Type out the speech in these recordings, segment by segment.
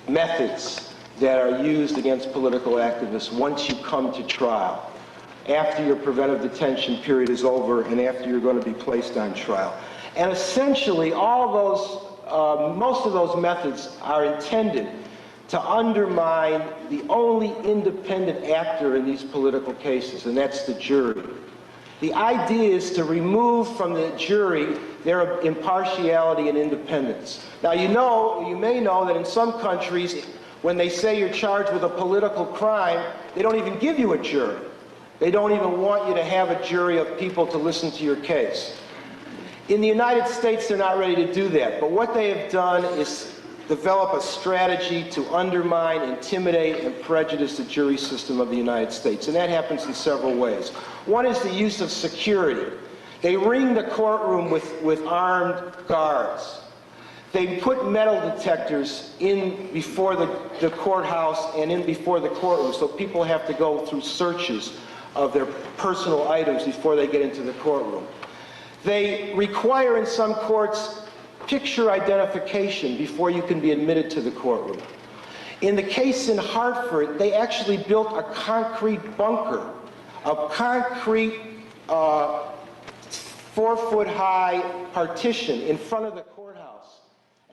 methods that are used against political activists once you come to trial, after your preventive detention period is over and after you're going to be placed on trial. And essentially, all those, most of those methods are intended to undermine the only independent actor in these political cases, and that's the jury. The idea is to remove from the jury their impartiality and independence. Now, you may know that in some countries, when they say you're charged with a political crime, they don't even give you a jury. They don't even want you to have a jury of people to listen to your case. In the United States, they're not ready to do that, but what they have done is develop a strategy to undermine, intimidate, and prejudice the jury system of the United States, and that happens in several ways. One is the use of security. They ring the courtroom with armed guards. They put metal detectors in before the courthouse and in before the courtroom, so people have to go through searches of their personal items before they get into the courtroom. They require in some courts picture identification before you can be admitted to the courtroom. In the case in Hartford, they actually built a concrete bunker, a concrete 4-foot-high partition in front of the courthouse,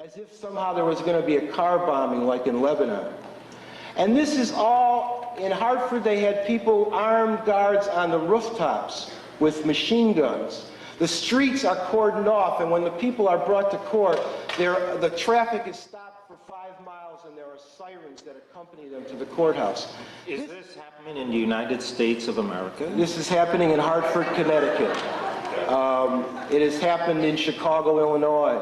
as if somehow there was going to be a car bombing like in Lebanon. And this is all, in Hartford they had people, armed guards on the rooftops with machine guns. The streets are cordoned off, and when the people are brought to court, the traffic is stopped for 5 miles, and there are sirens that accompany them to the courthouse. Is this happening in the United States of America? This is happening in Hartford, Connecticut. It has happened in Chicago, Illinois.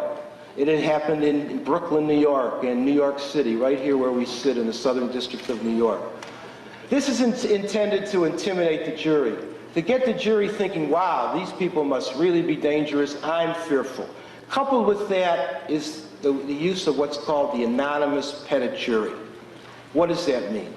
It had happened in Brooklyn, New York, and New York City, right here where we sit in the Southern District of New York. This is intended to intimidate the jury, to get the jury thinking, wow, these people must really be dangerous, I'm fearful. Coupled with that is the use of what's called the anonymous petit jury. What does that mean?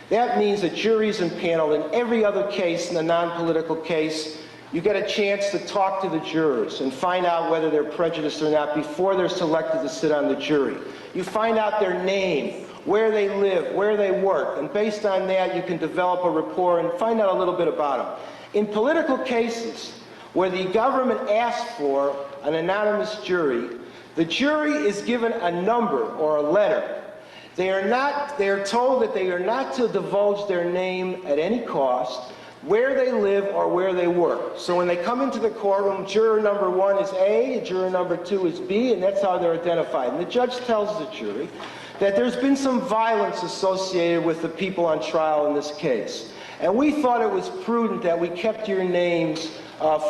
That means that juries and panel, in every other case, in a non-political case, you get a chance to talk to the jurors and find out whether they're prejudiced or not before they're selected to sit on the jury. You find out their name, where they live, where they work, and based on that you can develop a rapport and find out a little bit about them. In political cases where the government asks for an anonymous jury, the jury is given a number or a letter. They are told that they are not to divulge their name at any cost, where they live or where they work. So when they come into the courtroom, juror number 1 is A, juror number 2 is B, and that's how they're identified. And the judge tells the jury that there's been some violence associated with the people on trial in this case. And we thought it was prudent that we kept your names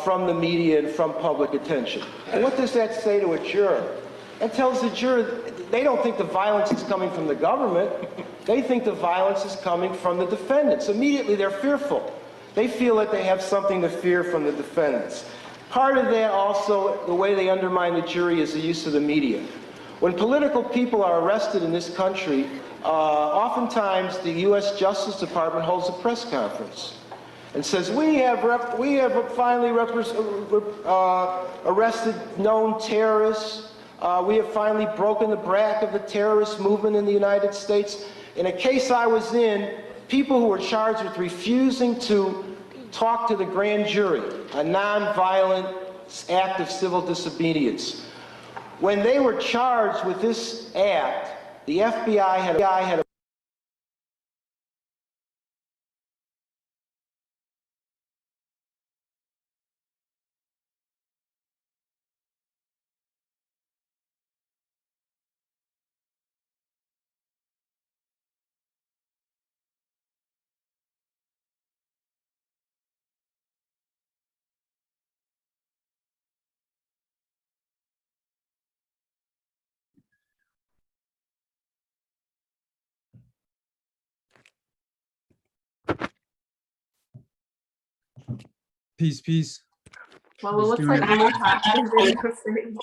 from the media and from public attention. And what does that say to a juror? It tells the juror they don't think the violence is coming from the government. They think the violence is coming from the defendants. Immediately they're fearful. They feel that they have something to fear from the defendants. Part of that also, the way they undermine the jury, is the use of the media. When political people are arrested in this country, oftentimes the U.S. Justice Department holds a press conference and says, we have finally arrested known terrorists. We have finally broken the back of the terrorist movement in the United States. In a case I was in, people who were charged with refusing to talk to the grand jury, a nonviolent act of civil disobedience. When they were charged with this act, the FBI had a Peace, peace. Well, it looks like only half the video saves.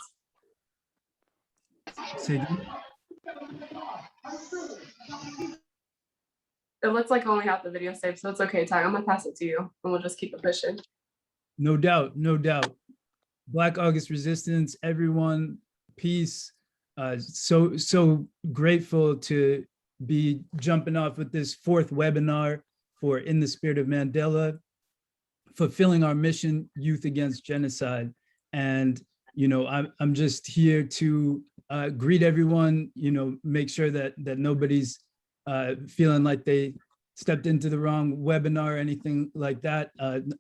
Say again? It looks like only half the video saved, so it's okay, Ty. I'm gonna pass it to you, and we'll just keep it pushing. No doubt, no doubt. Black August Resistance, everyone, peace. So grateful to be jumping off with this fourth webinar for In the Spirit of Mandela, fulfilling our mission, Youth Against Genocide. And, I'm just here to greet everyone, make sure that nobody's feeling like they stepped into the wrong webinar or anything like that.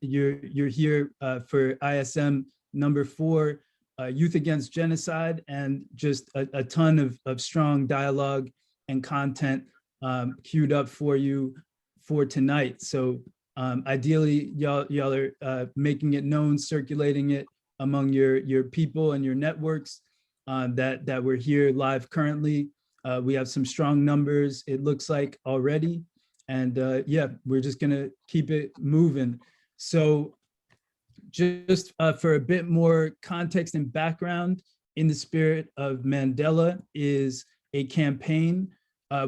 You're here for ISM number 4, Youth Against Genocide, and just a ton of strong dialogue and content queued up for you for tonight. So ideally, y'all are making it known, circulating it among your people and your networks that we're here live currently. We have some strong numbers, it looks like, already. And yeah, we're just gonna keep it moving. So just for a bit more context and background, In the Spirit of Mandela is a campaign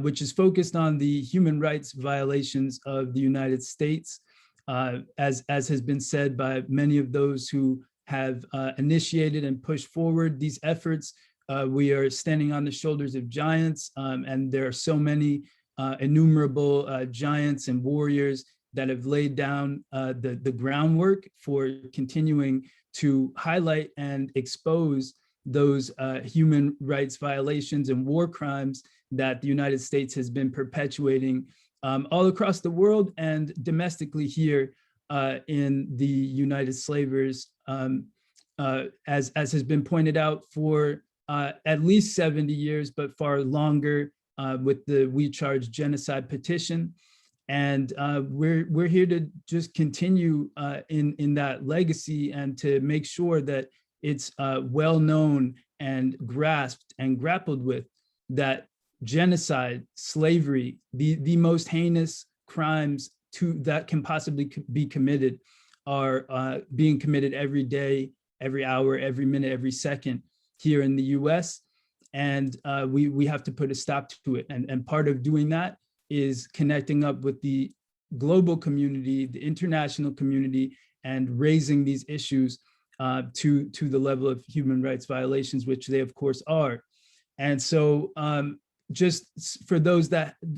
which is focused on the human rights violations of the United States. As has been said by many of those who have initiated and pushed forward these efforts, we are standing on the shoulders of giants, and there are so many innumerable giants and warriors that have laid down the groundwork for continuing to highlight and expose those human rights violations and war crimes that the United States has been perpetuating all across the world and domestically here in the United Slavers, as has been pointed out, for at least 70 years, but far longer with the We Charge Genocide petition. And we're here to just continue in that legacy and to make sure that it's well known and grasped and grappled with that genocide, slavery, the most heinous crimes that can possibly be committed are being committed every day, every hour, every minute, every second here in the US. And we have to put a stop to it. And part of doing that is connecting up with the global community, the international community, and raising these issues to the level of human rights violations, which they of course are. And so just for those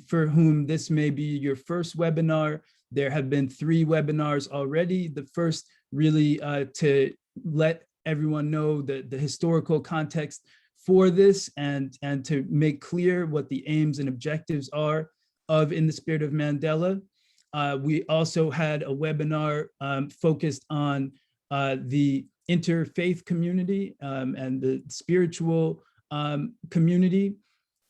for whom this may be your first webinar, there have been 3 webinars already. The first really to let everyone know the historical context for this and to make clear what the aims and objectives are of In the Spirit of Mandela. We also had a webinar focused on the interfaith community and the spiritual community.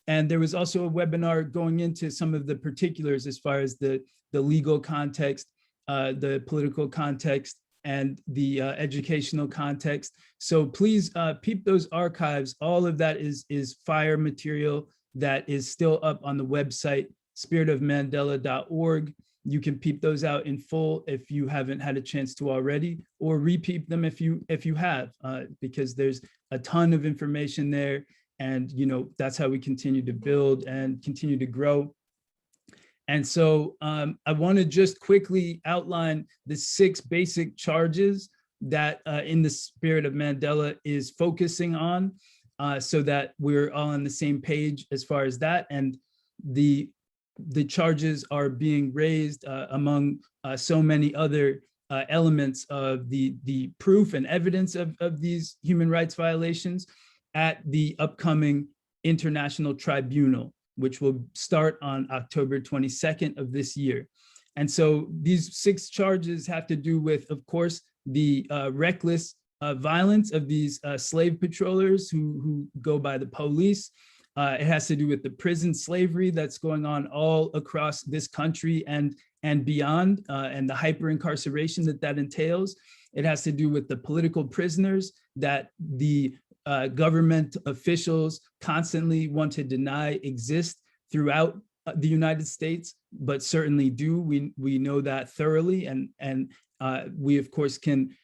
And there was also a webinar going into some of the particulars as far as the legal context, the political context, and the educational context. So please peep those archives. All of that is fire material that is still up on the website, spiritofmandela.org. You can peep those out in full if you haven't had a chance to already, or repeat them if you have, because there's a ton of information there. And that's how we continue to build and continue to grow. And so I want to just quickly outline the 6 basic charges that In the Spirit of Mandela is focusing on, so that we're all on the same page as far as that. And the charges are being raised among so many other elements of the proof and evidence of these human rights violations at the upcoming International Tribunal, which will start on October 22nd of this year. And so these 6 charges have to do with, of course, the reckless violence of these slave patrollers who go by the police. It has to do with the prison slavery that's going on all across this country and beyond, and the hyper incarceration that entails. It has to do with the political prisoners that the government officials constantly want to deny exist throughout the United States, but certainly do. We know that thoroughly, and we of course can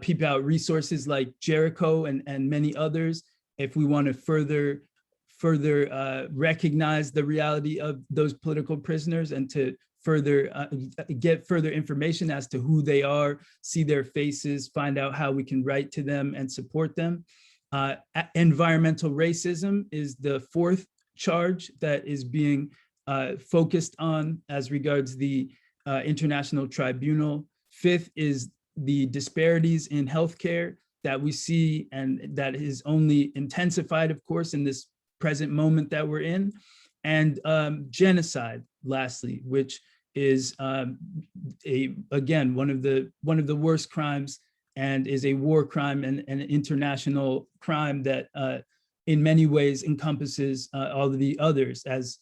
peep out resources like Jericho and many others if we want to further recognize the reality of those political prisoners and to further get further information as to who they are, see their faces, find out how we can write to them and support them. Environmental racism is the fourth charge that is being focused on as regards the International Tribunal. Fifth is the disparities in healthcare that we see, and that is only intensified, of course, in this present moment that we're in. And genocide, lastly, which is again one of the worst crimes, and is a war crime and an international crime that in many ways encompasses all of the others, as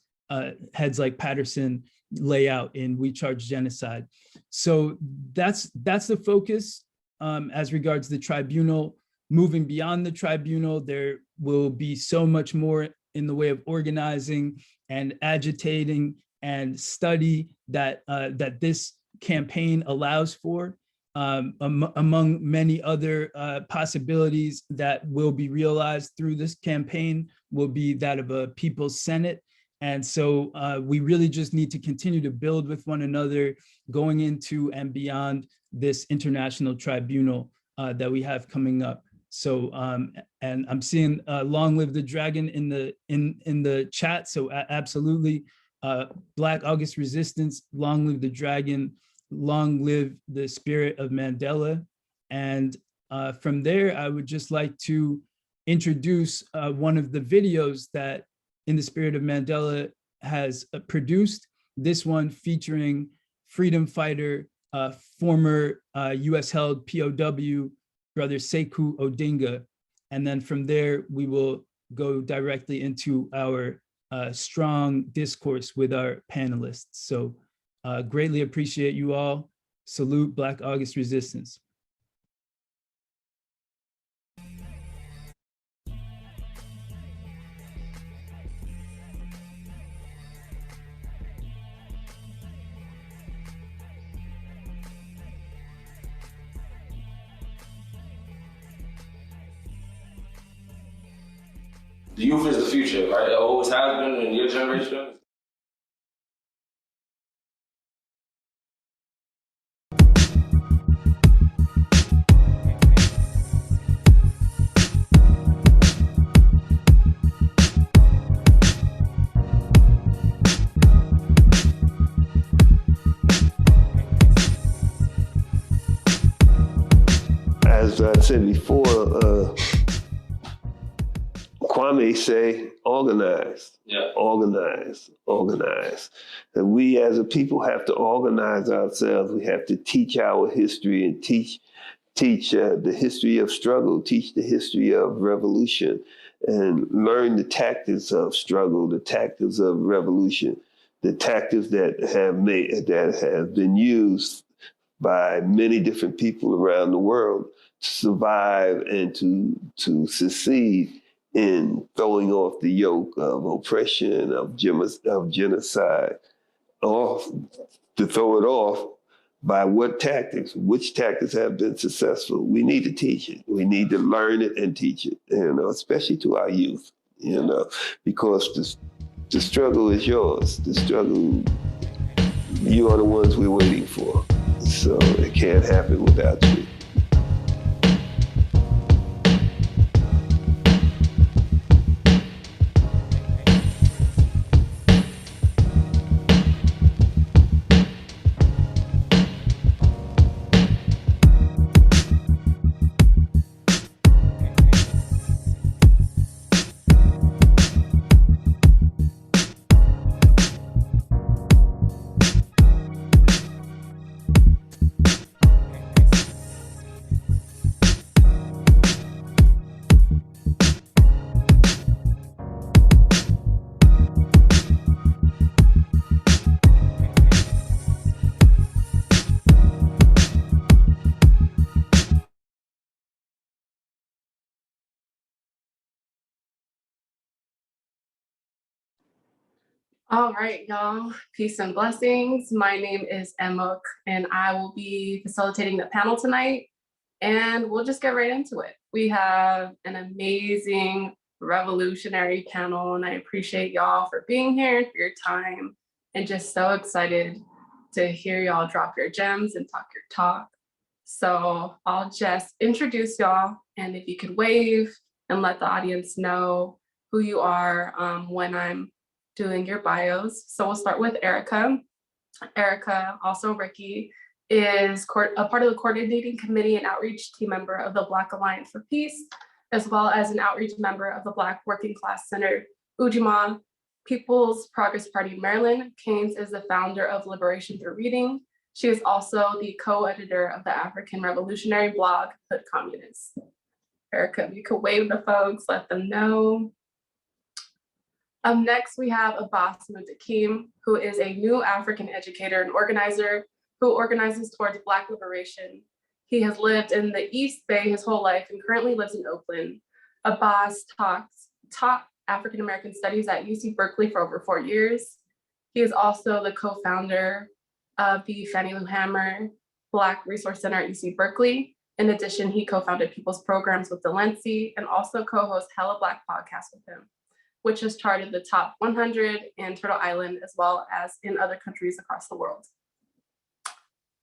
heads like Patterson lay out in We Charge Genocide. So that's the focus as regards the tribunal. Moving beyond the tribunal, there will be so much more in the way of organizing and agitating and study that that this campaign allows for. Among many other possibilities that will be realized through this campaign will be that of a People's Senate. And so we really just need to continue to build with one another going into and beyond this international tribunal that we have coming up. So, and I'm seeing Long Live the Dragon in the chat. So absolutely, Black August Resistance, Long Live the Dragon, long live the spirit of Mandela. And from there, I would just like to introduce one of the videos that In the Spirit of Mandela has produced. This one featuring freedom fighter, former US held POW, Brother Sekou Odinga. And then from there, we will go directly into our strong discourse with our panelists. So greatly appreciate you all. Salute Black August Resistance. The youth is the future, right? It always has been in your generation. As I said before, Kwame say, organize, organize, organize. And we as a people have to organize ourselves. We have to teach our history and teach the history of struggle, teach the history of revolution, and learn the tactics of struggle, the tactics of revolution, the tactics that have been used by many different people around the world to survive and to succeed in throwing off the yoke of oppression, of genocide, off, to throw it off by what tactics, which tactics have been successful. We need to teach it. We need to learn it and teach it, especially to our youth, because the struggle is yours. The struggle, you are the ones we're waiting for. So it can't happen without you. All right, y'all. Peace and blessings. My name is Emma, and I will be facilitating the panel tonight. And we'll just get right into it. We have an amazing revolutionary panel, and I appreciate y'all for being here, for your time, and just so excited to hear y'all drop your gems and talk your talk. So I'll just introduce y'all, and if you could wave and let the audience know who you are when I'm doing your bios. So we'll start with Erica. Erica, also Ricky, is a part of the coordinating committee and outreach team member of the Black Alliance for Peace, as well as an outreach member of the Black Working Class Center, Ujima, People's Progress Party Maryland. Keynes is the founder of Liberation Through Reading. She is also the co-editor of the African revolutionary blog, Hood Communists. Erica, you could wave the folks, let them know. Up next, we have Abbas Mudakim, who is a new African educator and organizer who organizes towards Black liberation. He has lived in the East Bay his whole life and currently lives in Oakland. Abbas taught African American studies at UC Berkeley for over 4 years. He is also the co-founder of the Fannie Lou Hamer Black Resource Center at UC Berkeley. In addition, he co-founded People's Programs with Delancey and also co-hosts Hella Black podcast with him, which has charted the top 100 in Turtle Island, as well as in other countries across the world.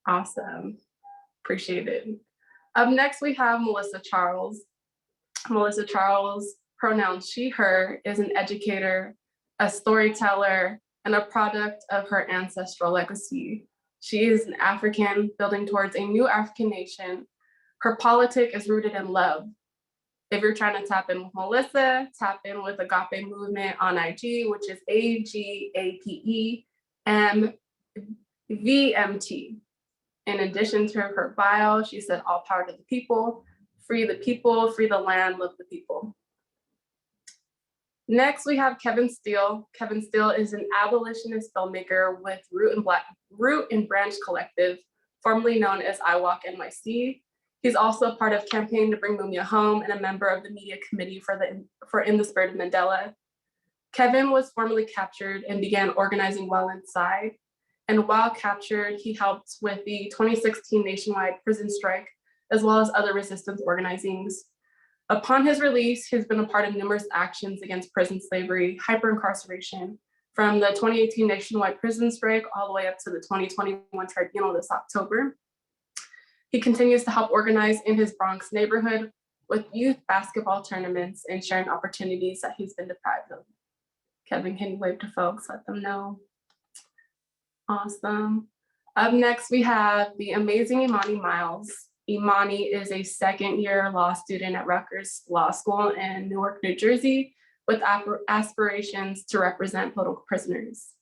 Awesome, appreciate it. Up next, we have Melissa Charles. Melissa Charles, pronouns she, her, is an educator, a storyteller, and a product of her ancestral legacy. She is an African building towards a new African nation. Her politic is rooted in love. If you're trying to tap in with Melissa, tap in with Agape Movement on IG, which is AGAPEMVMT. In addition to her bio, she said, all power to the people, free the land, love the people. Next, we have Kevin Steele. Kevin Steele is an abolitionist filmmaker with Root and Branch Collective, formerly known as I Walk NYC. He's also a part of Campaign to Bring Mumia Home and a member of the media committee for In the Spirit of Mandela. Kevin was formally captured and began organizing while inside. And while captured, he helped with the 2016 nationwide prison strike, as well as other resistance organizings. Upon his release, he's been a part of numerous actions against prison slavery, hyper-incarceration, from the 2018 nationwide prison strike all the way up to the 2021 tribunal this October. He continues to help organize in his Bronx neighborhood with youth basketball tournaments and sharing opportunities that he's been deprived of. Kevin, can you wave to folks, let them know? Awesome. Up next, we have the amazing Imani Miles. Imani is a second-year law student at Rutgers Law School in Newark, New Jersey, with aspirations to represent political prisoners.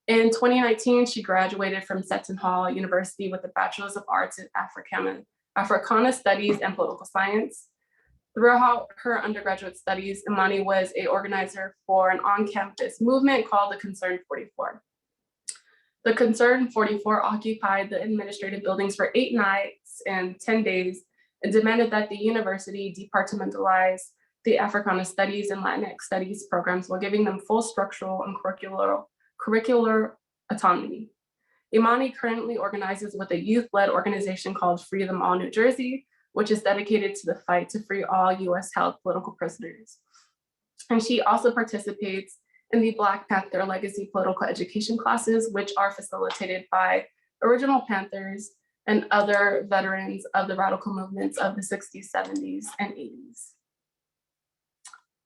In 2019, she graduated from Seton Hall University with a Bachelor's of Arts in Africana Studies and Political Science. Throughout her undergraduate studies, Imani was an organizer for an on-campus movement called the Concerned 44. The Concerned 44 occupied the administrative buildings for 8 nights and 10 days and demanded that the university departmentalize the Africana Studies and Latinx Studies programs while giving them full structural and curricular autonomy. Imani currently organizes with a youth-led organization called Free Them All New Jersey, which is dedicated to the fight to free all US-held political prisoners. And she also participates in the Black Panther Legacy political education classes, which are facilitated by original Panthers and other veterans of the radical movements of the 60s, 70s, and 80s.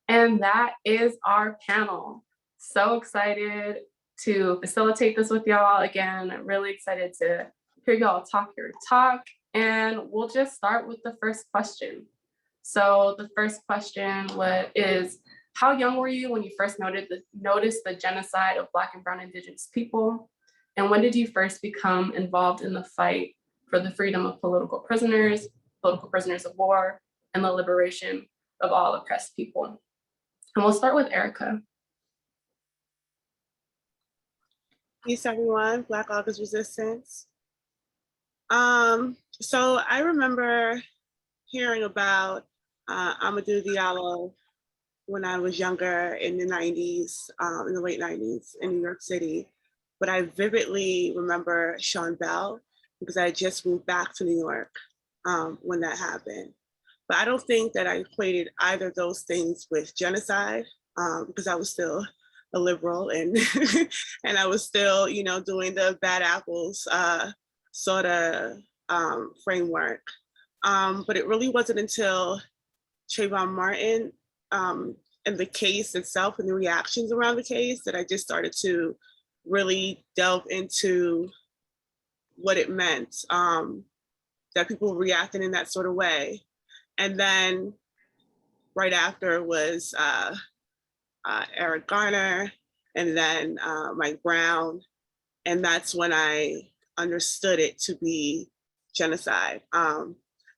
And that is our panel. So excited to facilitate this with y'all. Again, I'm really excited to hear y'all talk your talk. And we'll just start with the first question. So the first question is, how young were you when you first noticed the genocide of Black and Brown Indigenous people? And when did you first become involved in the fight for the freedom of political prisoners of war, and the liberation of all oppressed people? And we'll start with Erica. Peace, everyone. Black August Resistance. So I remember hearing about Amadou Diallo when I was younger in the 90s, in the late 90s in New York City. But I vividly remember Sean Bell because I just moved back to New York when that happened. But I don't think that I equated either of those things with genocide because I was still a liberal and and I was still, doing the bad apples sort of framework. But it really wasn't until Trayvon Martin and the case itself and the reactions around the case that I just started to really delve into what it meant, that people were reacting in that sort of way. And then right after was Eric Garner, and then Mike Brown. And that's when I understood it to be genocide.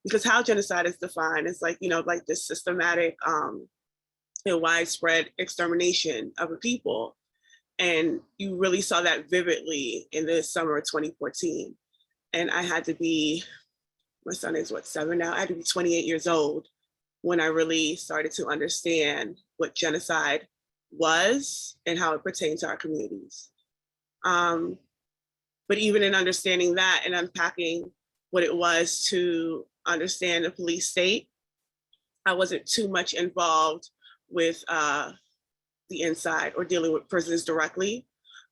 Because how genocide is defined is like, like this systematic and widespread extermination of a people. And you really saw that vividly in the summer of 2014. And I had to be, my son is what, 7 now? I had to be 28 years old when I really started to understand what genocide was and how it pertained to our communities. But even in understanding that and unpacking what it was to understand the police state, I wasn't too much involved with the inside or dealing with prisoners directly,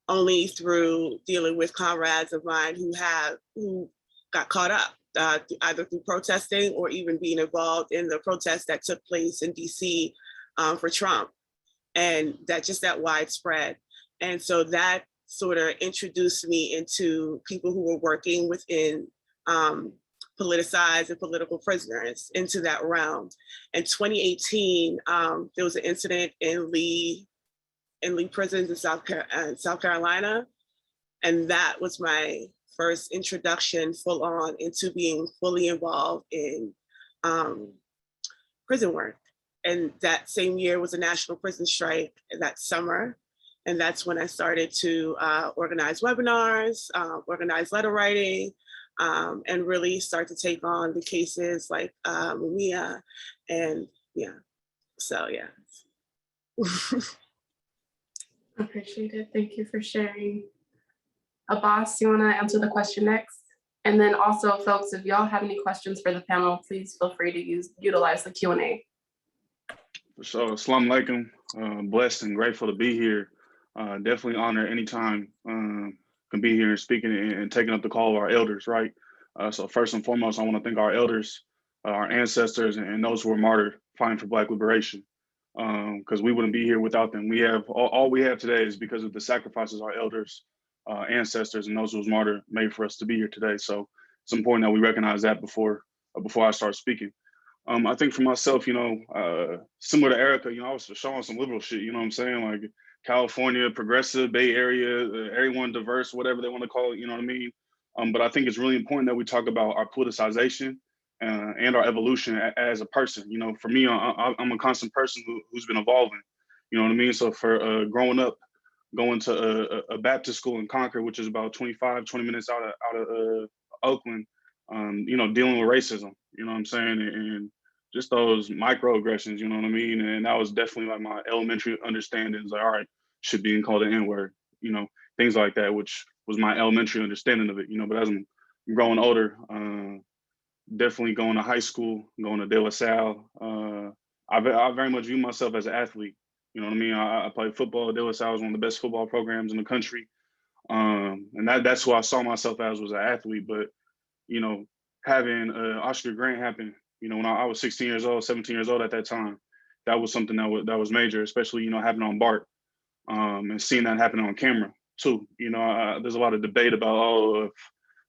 only through dealing with comrades of mine who got caught up, either through protesting or even being involved in the protests that took place in DC for Trump. And that widespread. And so that sort of introduced me into people who were working within politicized and political prisoners into that realm. In 2018, there was an incident in Lee prisons in South Carolina. And that was my first introduction full on into being fully involved in prison work. And that same year was a national prison strike that summer. And that's when I started to organize webinars, organize letter writing, and really start to take on the cases like Mumia. And yeah, so yeah. Appreciate it. Thank you for sharing. Abbas, you want to answer the question next? And then also, folks, if y'all have any questions for the panel, please feel free to utilize the Q&A. So, Assalamu alaikum. Blessed and grateful to be here. Definitely honored anytime can be here and speaking and taking up the call of our elders, right? So first and foremost, I want to thank our elders, our ancestors, and those who were martyred fighting for Black liberation, because we wouldn't be here without them. We have all we have today is because of the sacrifices our elders, ancestors, and those who was martyred made for us to be here today. So it's important that we recognize that before I start speaking. I think for myself, similar to Erica, I was showing some liberal shit, you know what I'm saying? Like California, progressive, Bay Area, everyone diverse, whatever they want to call it, you know what I mean? But I think it's really important that we talk about our politicization and our evolution as a person. For me, I'm a constant person who's been evolving, you know what I mean? So for growing up, going to a Baptist school in Concord, which is about 20 minutes out of Oakland, dealing with racism, you know what I'm saying? And just those microaggressions, you know what I mean? And that was definitely like my elementary understandings, like, all right, should be called an N-word, things like that, which was my elementary understanding of it, but as I'm growing older, definitely going to high school, going to De La Salle, I very much view myself as an athlete, you know what I mean? I played football. De La Salle was one of the best football programs in the country. And that's who I saw myself as, was an athlete. But, having Oscar Grant happen, when I was 16 years old, 17 years old at that time, that was something that was major, especially, happening on BART, and seeing that happen on camera too. There's a lot of debate about, if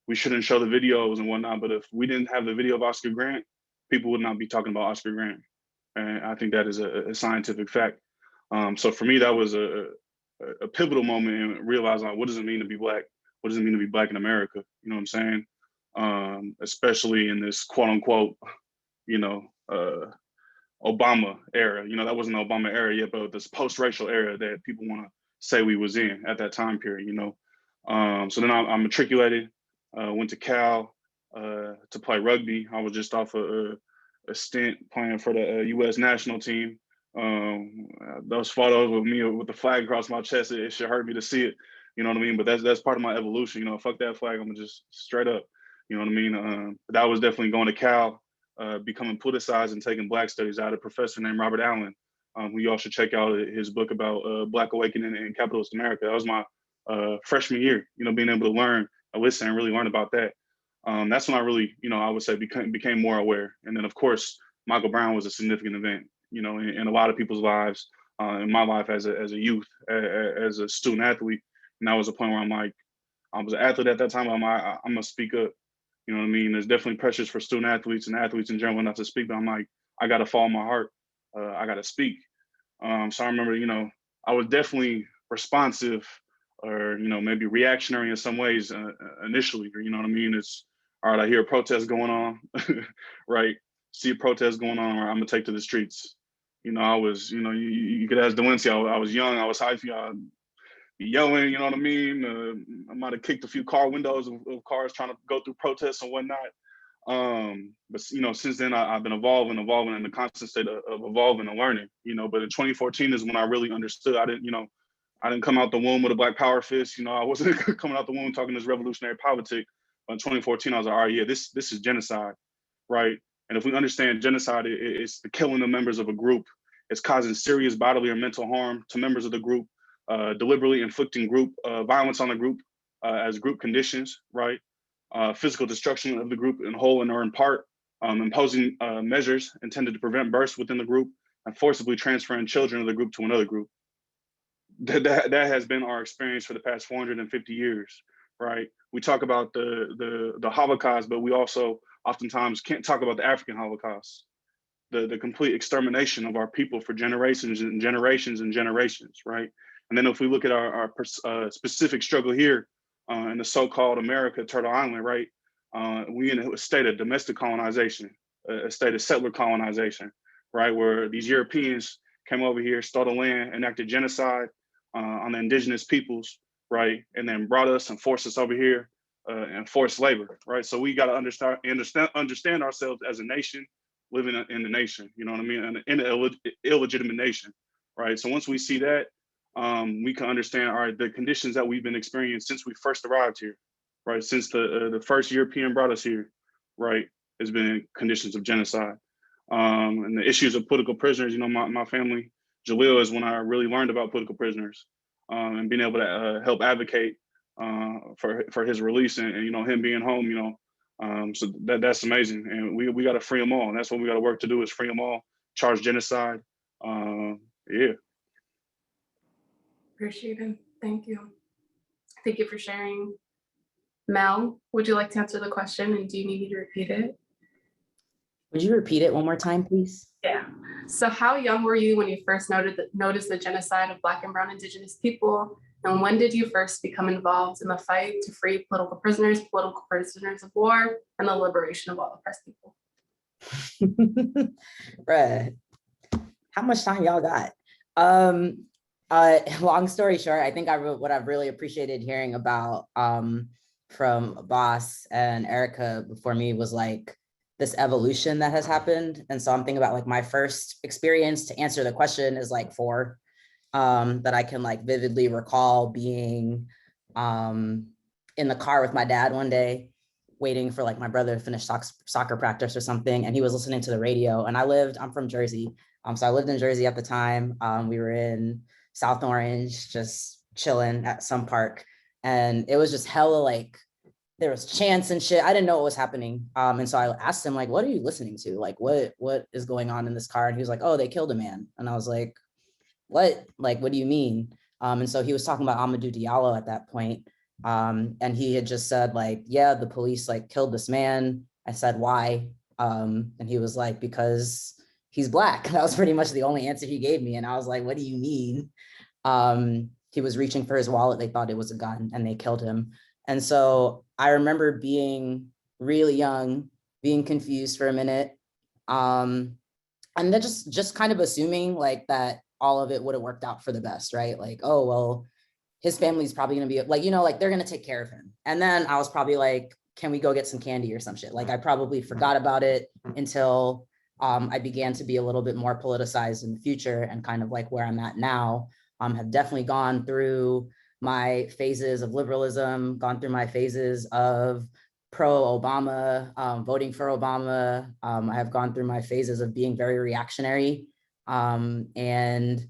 we shouldn't show the videos and whatnot, but if we didn't have the video of Oscar Grant, people would not be talking about Oscar Grant. And I think that is a scientific fact. So for me, that was a pivotal moment in realizing, like, what does it mean to be Black? What does it mean to be Black in America? You know what I'm saying? Especially in this quote unquote, Obama era. That wasn't the Obama era yet, but this post-racial era that people want to say we was in at that time period, So then I matriculated, went to Cal to play rugby. I was just off a stint playing for the U.S. national team. Those photos with me with the flag across my chest, it should hurt me to see it. You know what I mean? But that's part of my evolution. Fuck that flag. I'm just straight up. You know what I mean? But that was definitely going to Cal, becoming politicized and taking Black studies. I had a professor named Robert Allen, who y'all should check out his book about Black awakening in capitalist America. That was my freshman year. Being able to learn, listen, and really learn about that. That's when I really, I would say became more aware. And then of course, Michael Brown was a significant event. in a lot of people's lives, in my life as a youth, as a student athlete. And that was a point where I'm like, I was an athlete at that time. I'm gonna speak up. You know what I mean? There's definitely pressures for student athletes and athletes in general not to speak, but I'm like, I gotta follow my heart. I gotta speak. So I remember, I was definitely responsive or, maybe reactionary in some ways initially, you know what I mean? It's, all right, I hear a protest going on, right? See a protest going on, or I'm gonna take to the streets. I was, you could ask Dewency, I was young, I was hyphy, yelling, you know what I mean? I might have kicked a few car windows of cars trying to go through protests and whatnot. But since then I've been evolving in the constant state of evolving and learning, but in 2014 is when I really understood. I didn't come out the womb with a black power fist. I wasn't coming out the womb talking this revolutionary politic. But in 2014, I was like, all right, yeah, this is genocide, right? And if we understand genocide, it's the killing of members of a group. It's causing serious bodily or mental harm to members of the group, deliberately inflicting group violence on the group as group conditions, right? Physical destruction of the group in whole and or in part, imposing measures intended to prevent births within the group, and forcibly transferring children of the group to another group. That has been our experience for the past 450 years, right? We talk about the Holocaust, but we also oftentimes can't talk about the African Holocaust, the complete extermination of our people for generations and generations and generations, right? And then if we look at our specific struggle here in the so-called America, Turtle Island, right? We in a state of domestic colonization, a state of settler colonization, right? Where these Europeans came over here, stole the land, enacted genocide on the indigenous peoples, right? And then brought us and forced us over here and forced labor, right? So we got to understand ourselves as a nation living in the nation, you know what I mean? In an illegitimate nation, right? So once we see that, we can understand, all right, the conditions that we've been experiencing since we first arrived here, right? Since the first European brought us here, right? Has been conditions of genocide. And the issues of political prisoners, my family, Jaleel, is when I really learned about political prisoners and being able to help advocate for his release and him being home, so that's amazing. And we got to free them all. And that's what we got to work to do, is free them all, charge genocide. Yeah. Appreciate it. Thank you. Thank you for sharing. Mel, would you like to answer the question, and do you need me to repeat it? Would you repeat it one more time, please? Yeah. So how young were you when you first noticed the genocide of Black and Brown Indigenous people? And when did you first become involved in the fight to free political prisoners of war, and the liberation of all oppressed people? Bruh, how much time y'all got? Long story short, I think what I've really appreciated hearing about from Boss and Erica before me was like this evolution that has happened. And so I'm thinking about like my first experience to answer the question is like 4, that I can like vividly recall being in the car with my dad one day, waiting for like my brother to finish soccer practice or something. And he was listening to the radio, and I'm from Jersey. So I lived in Jersey at the time. We were in South Orange, just chilling at some park. And it was just hella like, there was chants and shit. I didn't know what was happening. And so I asked him like, what are you listening to? Like, what is going on in this car? And he was like, oh, they killed a man. And I was like, what? Like, what do you mean? And so he was talking about Amadou Diallo at that point. And he had just said like, yeah, the police like killed this man. I said, why? And he was like, because he's Black. That was pretty much the only answer he gave me. And I was like, what do you mean? He was reaching for his wallet. They thought it was a gun, and they killed him. And so I remember being really young, being confused for a minute. And then just kind of assuming like that all of it would have worked out for the best, right? Like, oh, well, his family's probably gonna be like, like they're gonna take care of him. And then I was probably like, can we go get some candy or some shit? Like I probably forgot about it until I began to be a little bit more politicized in the future, and kind of like where I'm at now, have definitely gone through my phases of liberalism, gone through my phases of pro-Obama, voting for Obama. I have gone through my phases of being very reactionary. And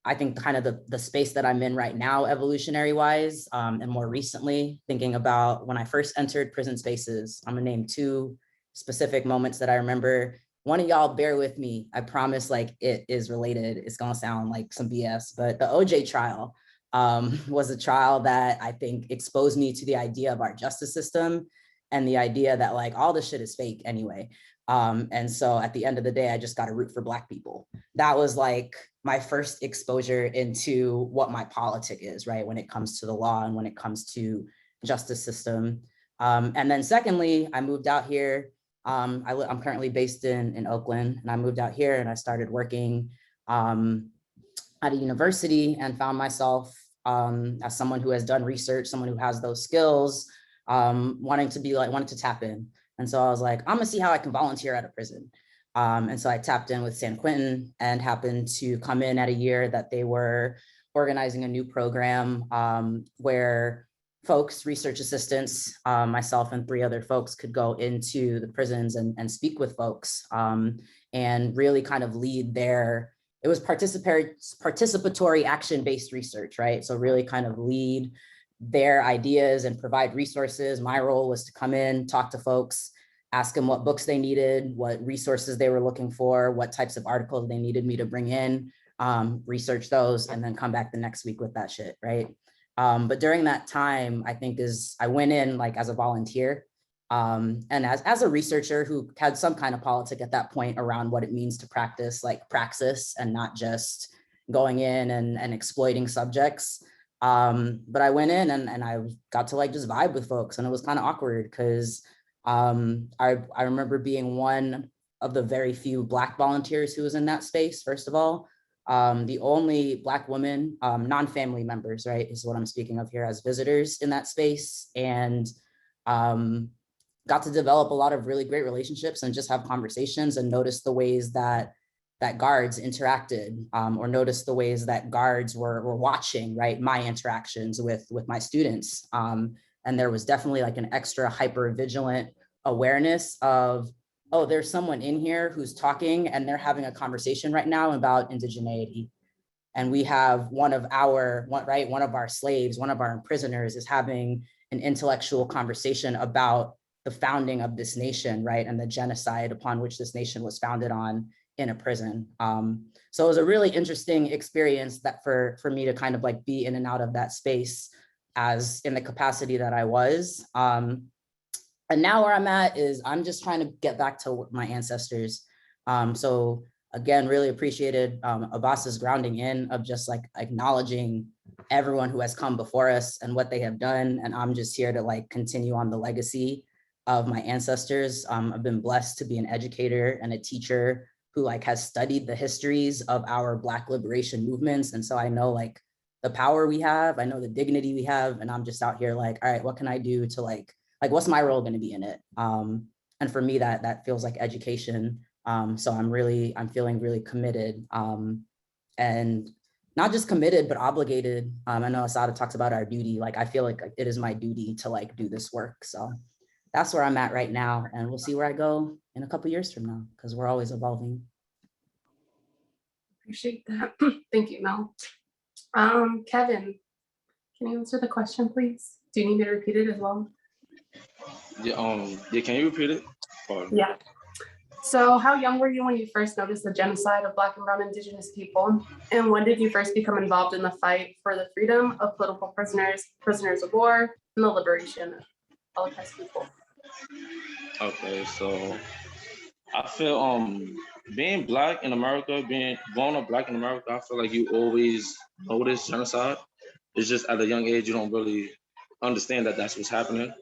I think kind of the space that I'm in right now, evolutionary wise, and more recently, thinking about when I first entered prison spaces, I'm gonna name 2 specific moments that I remember. one of y'all bear with me. I promise like it is related. It's gonna sound like some BS, but the OJ trial was a trial that I think exposed me to the idea of our justice system and the idea that like all this shit is fake anyway. And so at the end of the day, I just got to root for Black people. That was like my first exposure into what my politic is, right? When it comes to the law and when it comes to justice system. And then secondly, I moved out here. I'm currently based in Oakland, and I moved out here and I started working at a university and found myself as someone who has done research, someone who has those skills, wanting to tap in. And so I was like, I'm gonna see how I can volunteer at a prison. And so I tapped in with San Quentin and happened to come in at a year that they were organizing a new program where folks, research assistants, myself and 3 other folks could go into the prisons and speak with folks and really kind of lead it was participatory action-based research, right? So really kind of lead their ideas and provide resources. My role was to come in, talk to folks, ask them what books they needed, what resources they were looking for, what types of articles they needed me to bring in, research those, and then come back the next week with that shit, right? But during that time, I think I went in like as a volunteer and as a researcher who had some kind of politic at that point around what it means to practice like praxis and not just going in and exploiting subjects. But I went in and I got to like just vibe with folks, and it was kind of awkward because I remember being one of the very few Black volunteers who was in that space, first of all. The only Black woman, non-family members, right, is what I'm speaking of here as visitors in that space, and got to develop a lot of really great relationships and just have conversations and notice the ways that guards interacted, or notice the ways that guards were watching, right, my interactions with my students. And there was definitely like an extra hyper vigilant awareness of, oh, there's someone in here who's talking and they're having a conversation right now about indigeneity. And we have one of our slaves, one of our prisoners is having an intellectual conversation about the founding of this nation, right? And the genocide upon which this nation was founded on in a prison. So it was a really interesting experience that for me to kind of like be in and out of that space as in the capacity that I was. And now where I'm at is I'm just trying to get back to my ancestors. So again, really appreciated Abbas's grounding in of just like acknowledging everyone who has come before us and what they have done. And I'm just here to like continue on the legacy of my ancestors. I've been blessed to be an educator and a teacher who like has studied the histories of our Black liberation movements. And so I know like the power we have, I know the dignity we have, and I'm just out here like, all right, what can I do to like what's my role going to be in it? And for me, that feels like education. So I'm feeling really committed, and not just committed, but obligated. I know Asada talks about our duty. Like, I feel like it is my duty to like do this work. So that's where I'm at right now. And we'll see where I go in a couple of years from now, because we're always evolving. Appreciate that. Thank you, Mel. Kevin, can you answer the question, please? Do you need me to repeat it as well? Yeah, can you repeat it? Pardon. Yeah. So how young were you when you first noticed the genocide of Black and brown Indigenous people? And when did you first become involved in the fight for the freedom of political prisoners, prisoners of war, and the liberation of all oppressed people? Okay, so I feel being Black in America, growing up Black in America, I feel like you always notice genocide. It's just at a young age you don't really understand that that's what's happening.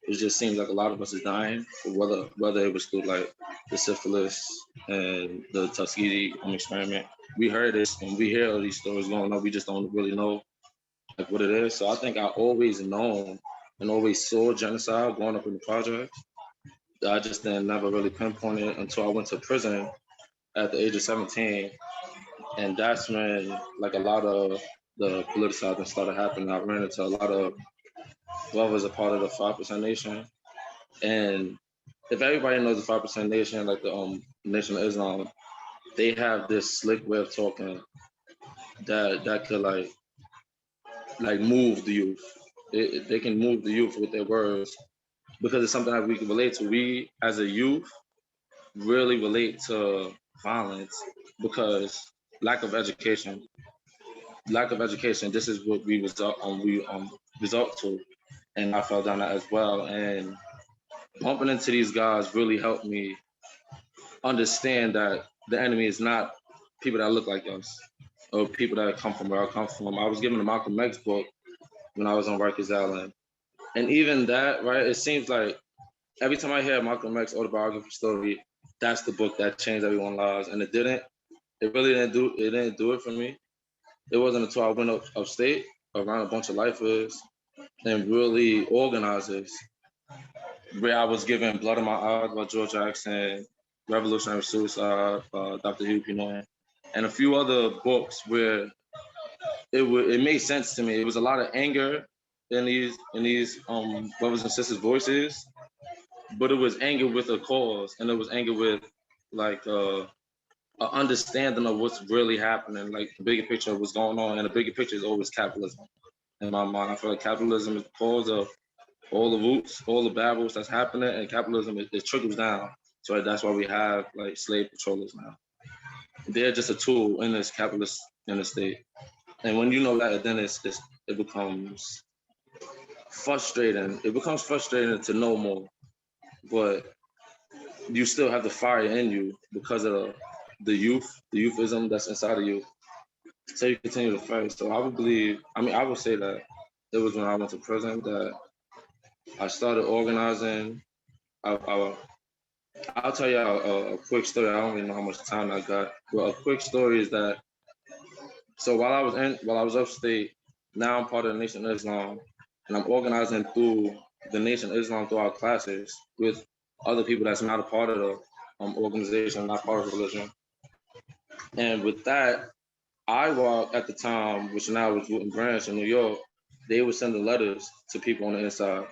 It just seems like a lot of us is dying, whether it was through like the syphilis and the Tuskegee experiment. We heard this and we hear all these stories going on. We just don't really know like what it is. So I think I always known and always saw genocide growing up in the projects. I just then never really pinpointed it until I went to prison at the age of 17. And that's when like a lot of the politicizing started happening. I ran into a lot of whoever's a part of the 5% Nation. And if everybody knows the 5% Nation, like the Nation of Islam, they have this slick way of talking that could like move the youth. They can move the youth with their words because it's something that we can relate to. We as a youth, really relate to violence because lack of education. This is what we result to, and I fell down that as well. And bumping into these guys really helped me understand that the enemy is not people that look like us or people that come from where I come from. I was given a Malcolm X book when I was on Rikers Island, and even that, right? It seems like every time I hear a Malcolm X autobiography story, that's the book that changed everyone's lives, and it didn't. It really didn't do. It didn't do it for me. It wasn't until I went upstate around a bunch of lifers and really organizers, where I was given Blood in My Eyes by George Jackson, Revolutionary Suicide by Dr. Hugh Pinot, and a few other books where it made sense to me. It was a lot of anger in these brothers and sisters' voices, but it was anger with a cause, and it was anger with like an understanding of what's really happening, like the bigger picture of what's going on, and the bigger picture is always capitalism. In my mind, I feel like capitalism is the cause of all the roots, all the bad roots that's happening, and capitalism it trickles down. So that's why we have like slave patrollers now. They're just a tool in this capitalist in the state. And when you know that, then it becomes frustrating. It becomes frustrating to know more, but you still have the fire in you because of the youthism that's inside of you. So you continue to fight. So I would say that it was when I went to prison that I started organizing. I'll tell you a quick story. I don't even know how much time I got. But a quick story is that so while I was upstate, now I'm part of the Nation of Islam, and I'm organizing through the Nation of Islam through our classes with other people that's not a part of the organization, not part of the religion. And with that, IWOC at the time, which now is Root and Branch in New York, they were sending letters to people on the inside,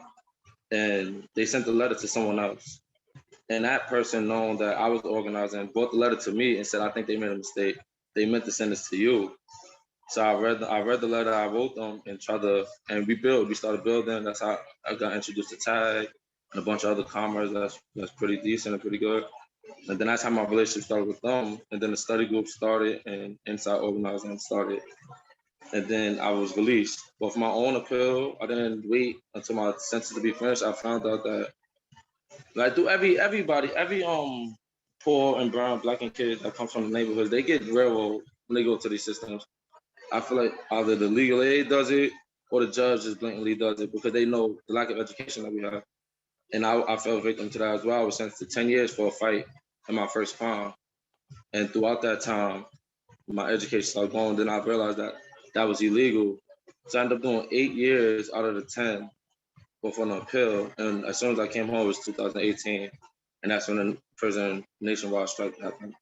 and they sent the letter to someone else. And that person, knowing that I was organizing, brought the letter to me and said, "I think they made a mistake. They meant to send this to you." So I read the letter, I wrote them, and we started building. That's how I got introduced to Tag and a bunch of other comrades that's pretty decent and pretty good. And then that's how my relationship started with them. And then the study group started and Inside Organizing started. And then I was released. But for my own appeal, I didn't wait until my sentence to be finished. I found out that like every poor and brown, black and kid that comes from the neighborhoods, they get railroaded when they go to these systems. I feel like either the legal aid does it or the judge just blatantly does it because they know the lack of education that we have. And I fell victim to that as well. I was sentenced to 10 years for a fight in my first crime. And throughout that time, my education started going. Then I realized that that was illegal. So I ended up doing 8 years out of the 10 before an appeal. And as soon as I came home, it was 2018. And that's when the prison nationwide strike happened.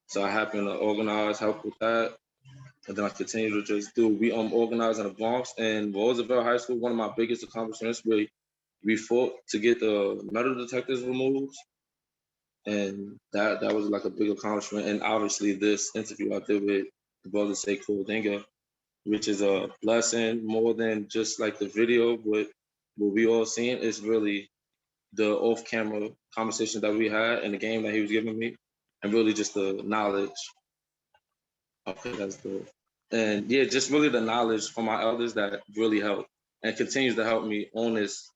So I happened to organize, help with that. And then I continue to just do, we organized in the Bronx and Roosevelt High School. One of my biggest accomplishments, we fought to get the metal detectors removed. And that was like a big accomplishment. And obviously this interview I did with the brother Sekou Denga, which is a blessing more than just like the video, but what we all seen is really the off-camera conversation that we had and the game that he was giving me, and really just the knowledge. Okay, that's good. And yeah, just really the knowledge from my elders that really helped and continues to help me on this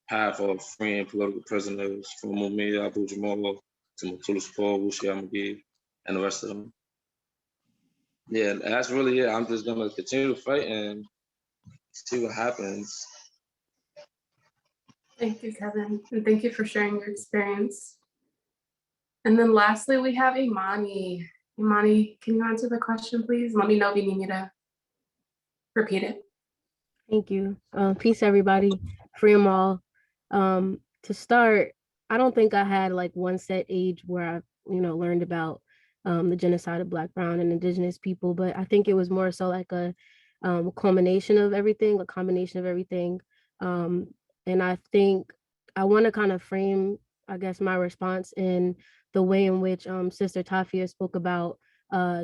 path of freeing political prisoners from Mumia Abu Jamal to Mutulu Paul, Wushi Amagi, and the rest of them. Yeah, that's really it. I'm just gonna continue to fight and see what happens. Thank you, Kevin. And thank you for sharing your experience. And then lastly, we have Imani. Imani, can you answer the question, please? Let me know if you need me to repeat it. Thank you. Peace, everybody. Free them all. To start, I don't think I had like one set age where I, learned about the genocide of Black, Brown, and Indigenous people, but I think it was more so like a culmination of everything, a combination of everything. And I think I want to kind of frame, I guess, my response in the way in which Sister Tafia spoke about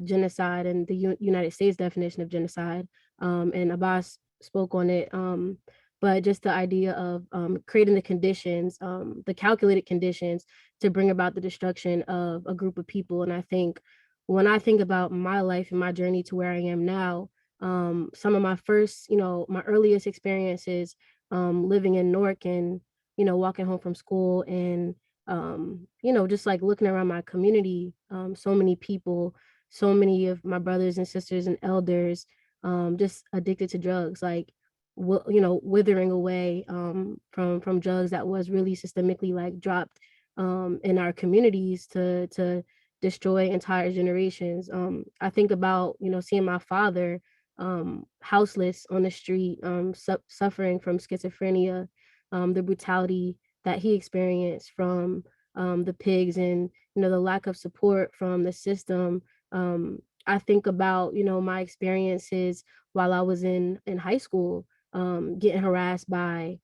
genocide and the United States definition of genocide, and Abbas spoke on it. but just the idea of creating the conditions, the calculated conditions to bring about the destruction of a group of people. And I think when I think about my life and my journey to where I am now, some of my first, my earliest experiences living in Newark and, walking home from school and, just like looking around my community, so many people, so many of my brothers and sisters and elders just addicted to drugs, like, withering away from drugs that was really systemically like dropped in our communities to destroy entire generations. I think about, seeing my father houseless on the street, suffering from schizophrenia, the brutality that he experienced from the pigs and, the lack of support from the system. I think about, my experiences while I was in high school, getting harassed by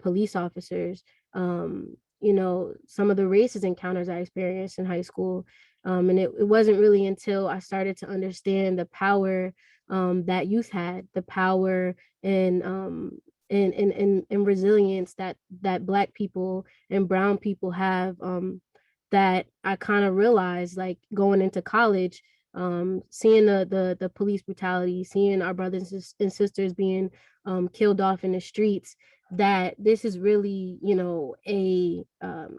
police officers. Some of the racist encounters I experienced in high school. And it wasn't really until I started to understand the power that youth had, the power and resilience that Black people and brown people have, that I kind of realized, like, going into college, seeing the police brutality, seeing our brothers and sisters being killed off in the streets, that this is really, a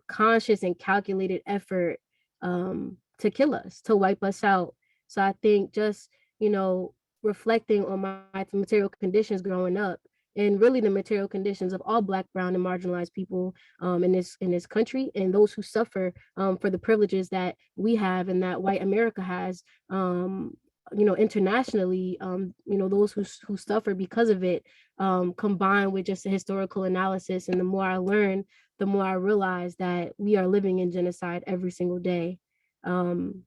conscious and calculated effort to kill us, to wipe us out. So I think just, reflecting on my material conditions growing up, and really the material conditions of all Black, brown, and marginalized people in this country, and those who suffer for the privileges that we have and that white America has, internationally, those who suffer because of it, combined with just a historical analysis. And the more I learn, the more I realize that we are living in genocide every single day. And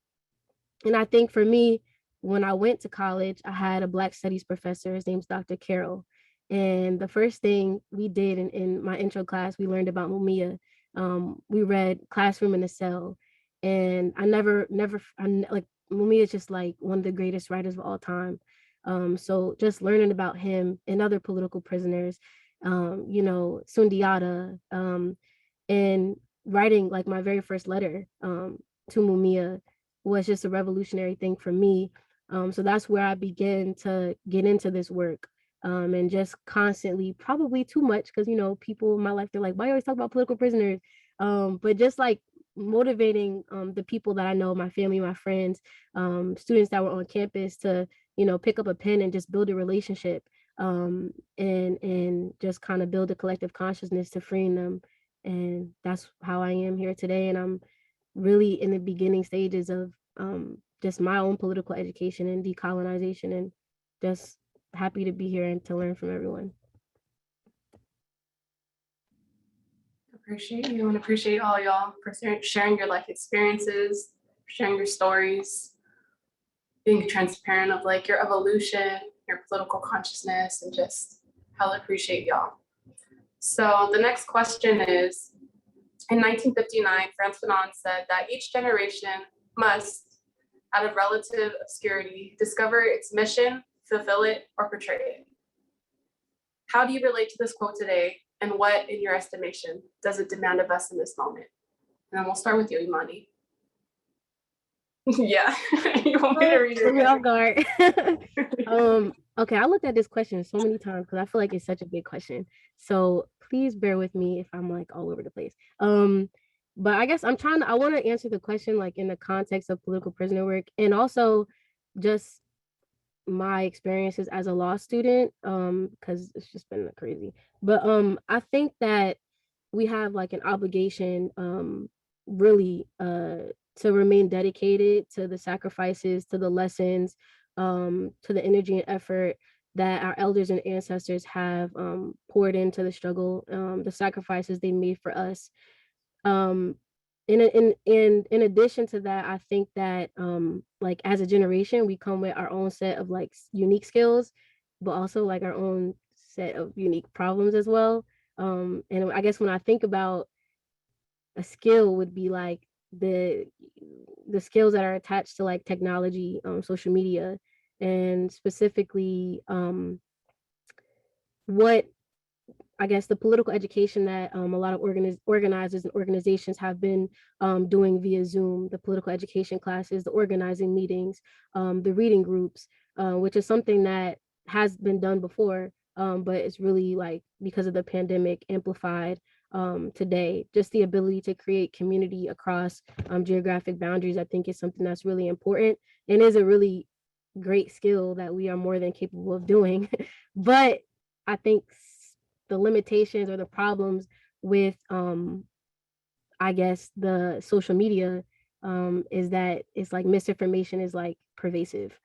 I think for me, when I went to college, I had a Black studies professor. His name's Dr. Carroll. And the first thing we did in my intro class, we learned about Mumia. We read Classroom in a Cell. And I like, Mumia is just like one of the greatest writers of all time. So just learning about him and other political prisoners, Sundiata, and writing like my very first letter to Mumia was just a revolutionary thing for me. So that's where I began to get into this work, and just constantly, probably too much, because, people in my life, they're like, why you always talk about political prisoners? But just like motivating the people that I know, my family, my friends, students that were on campus to, pick up a pen and just build a relationship, and just kind of build a collective consciousness to freeing them. And that's how I am here today. And I'm really in the beginning stages of just my own political education and decolonization, and just happy to be here and to learn from everyone. Appreciate you and appreciate all y'all for sharing your life experiences, sharing your stories, being transparent of like your evolution, your political consciousness, and just hella appreciate y'all. So the next question is, in 1959, Frantz Fanon said that each generation must, out of relative obscurity, discover its mission, fulfill it, or portray it. How do you relate to this quote today? And what, in your estimation, does it demand of us in this moment? And then we'll start with you, Imani. Yeah, you want me to read it? Put me off guard. Okay, I looked at this question so many times because I feel like it's such a big question. So please bear with me if I'm like all over the place. But I guess I want to answer the question like in the context of political prisoner work, and also just my experiences as a law student, because it's just been crazy. But I think that we have like an obligation, really, to remain dedicated to the sacrifices, to the lessons, to the energy and effort that our elders and ancestors have poured into the struggle, the sacrifices they made for us. In addition to that, I think that like as a generation, we come with our own set of like unique skills, but also like our own set of unique problems as well. And I guess when I think about a skill, would be like the skills that are attached to like technology, social media, and specifically what I guess the political education that a lot of organizers and organizations have been doing via Zoom, the political education classes, the organizing meetings, the reading groups, which is something that has been done before, but it's really like because of the pandemic amplified today. Just the ability to create community across geographic boundaries, I think is something that's really important and is a really great skill that we are more than capable of doing. But I think the limitations or the problems with I guess the social media is that it's like misinformation is like pervasive.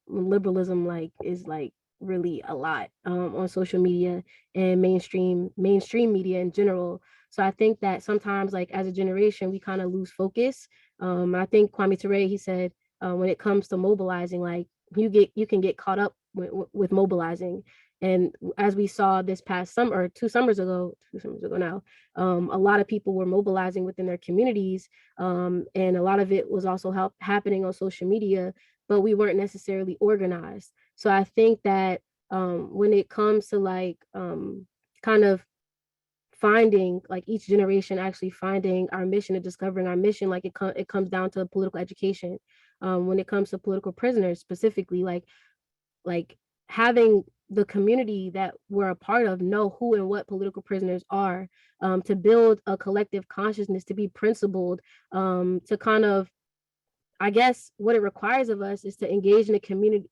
Liberalism like is like really a lot on social media and mainstream media in general. So I think that sometimes like as a generation we kind of lose focus. I think Kwame Ture, he said when it comes to mobilizing, like you can get caught up with mobilizing. And as we saw this past summer, or 2 summers ago now, a lot of people were mobilizing within their communities, and a lot of it was also happening on social media, but we weren't necessarily organized. So I think that when it comes to like kind of finding, like each generation actually finding our mission and discovering our mission, like it comes down to political education. When it comes to political prisoners specifically, like having the community that we're a part of know who and what political prisoners are, to build a collective consciousness, to be principled, to kind of, I guess what it requires of us is to engage with community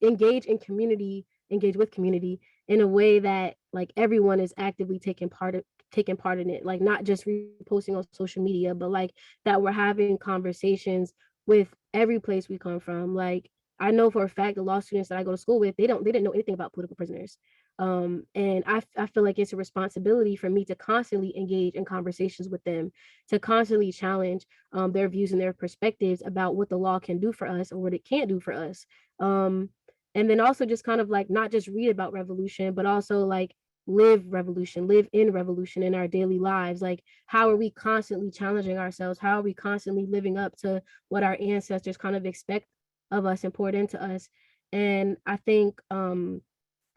in a way that like everyone is actively taking part in it, like not just reposting on social media, but like that we're having conversations with every place we come from. Like I know for a fact the law students that I go to school with, they didn't know anything about political prisoners. And I feel like it's a responsibility for me to constantly engage in conversations with them, to constantly challenge their views and their perspectives about what the law can do for us or what it can't do for us. And then also just kind of like not just read about revolution, but also like live in revolution in our daily lives. Like how are we constantly challenging ourselves? How are we constantly living up to what our ancestors kind of expect of us and poured into us? And I think kind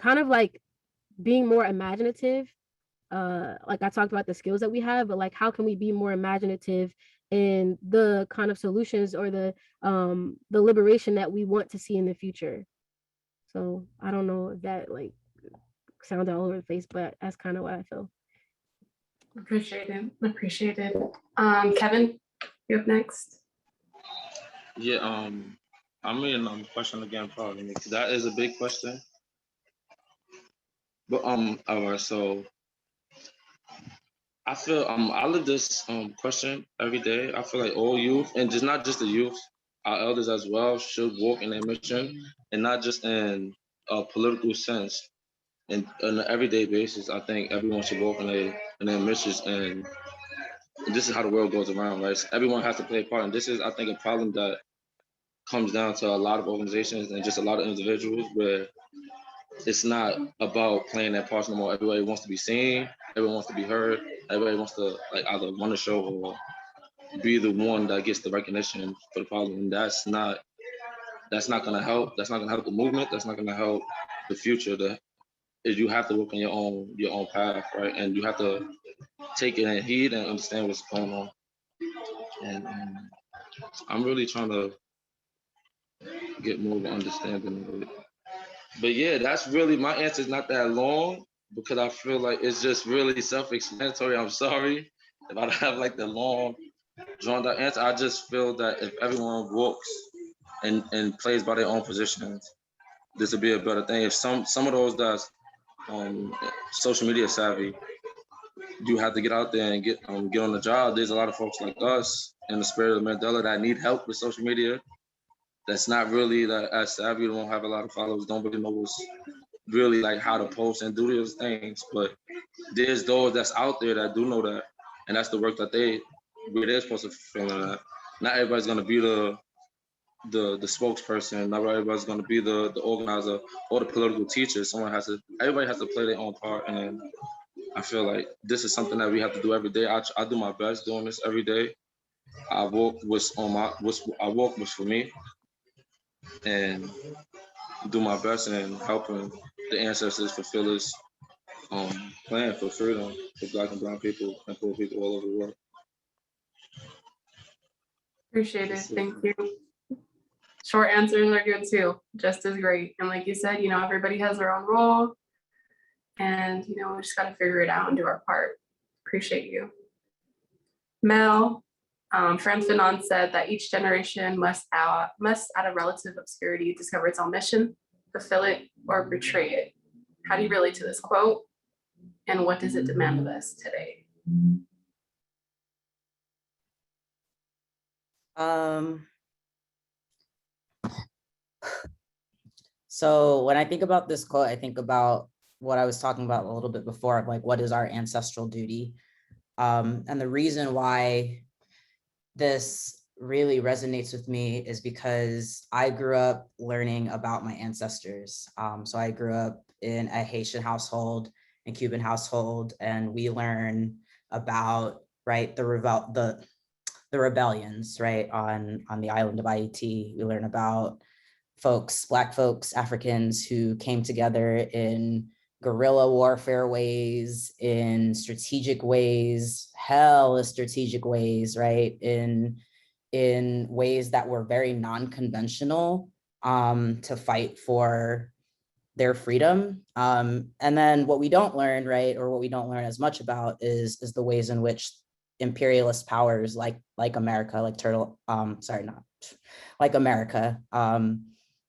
of like being more imaginative, like I talked about the skills that we have, but like how can we be more imaginative in the kind of solutions or the liberation that we want to see in the future? So I don't know if that like sounded all over the place, but that's kind of what I feel. Appreciate it. Kevin, you up next? Yeah, I mean, question again, probably because that is a big question. But all right, so I feel I live this question every day. I feel like all youth, and just not just the youth, our elders as well, should walk in their mission, and not just in a political sense. And on an everyday basis, I think everyone should walk in their missions, and this is how the world goes around, right? So everyone has to play a part, and this is, I think, a problem that comes down to a lot of organizations and just a lot of individuals where it's not about playing that part no more. Everybody wants to be seen, everyone wants to be heard, everybody wants to like either run the show or be the one that gets the recognition for the problem. And that's not gonna help. That's not gonna help the movement. That's not gonna help the future. You have to work on your own path, right? And you have to take it in heed and understand what's going on. And I'm really trying to get more of an understanding of it. But yeah, that's really, my answer is not that long because I feel like it's just really self-explanatory. I'm sorry if I don't have like the long drawn out answer. I just feel that if everyone walks and plays by their own positions, this would be a better thing. If some of those that's social media savvy, you have to get out there and get on the job. There's a lot of folks like us in the spirit of Mandela that need help with social media. That's not really that as savvy, don't have a lot of followers, don't really know what's really like how to post and do those things. But there's those that's out there that do know that, and that's the work that where they're supposed to fulfill that. Not everybody's gonna be the spokesperson. Not everybody's gonna be the organizer or the political teacher. Everybody has to play their own part, and I feel like this is something that we have to do every day. I do my best doing this every day. I walk what's for me, and do my best in helping the ancestors fulfill this playing for freedom for Black and brown people and poor people all over the world. Appreciate it. Thank you. Short answers are good too, just as great. And like you said, you know, everybody has their own role, and you know, we just got to figure it out and do our part. Appreciate you. Mel, Frantz Fanon said that each generation must out of relative obscurity discover its own mission, fulfill it, or betray it. How do you relate to this quote? And what does it demand of us today? So when I think about this quote, I think about what I was talking about a little bit before, of like, what is our ancestral duty? And the reason why this really resonates with me is because I grew up learning about my ancestors. So I grew up in a Haitian household and Cuban household, and we learn about, right, the rebellions, right, on the island of Haiti. We learn about folks, Black folks, Africans who came together in guerrilla warfare ways, in strategic ways, hella strategic ways, right? In ways that were very non-conventional to fight for their freedom. And then what we don't learn, right, or what we don't learn as much about is the ways in which imperialist powers like America, like America,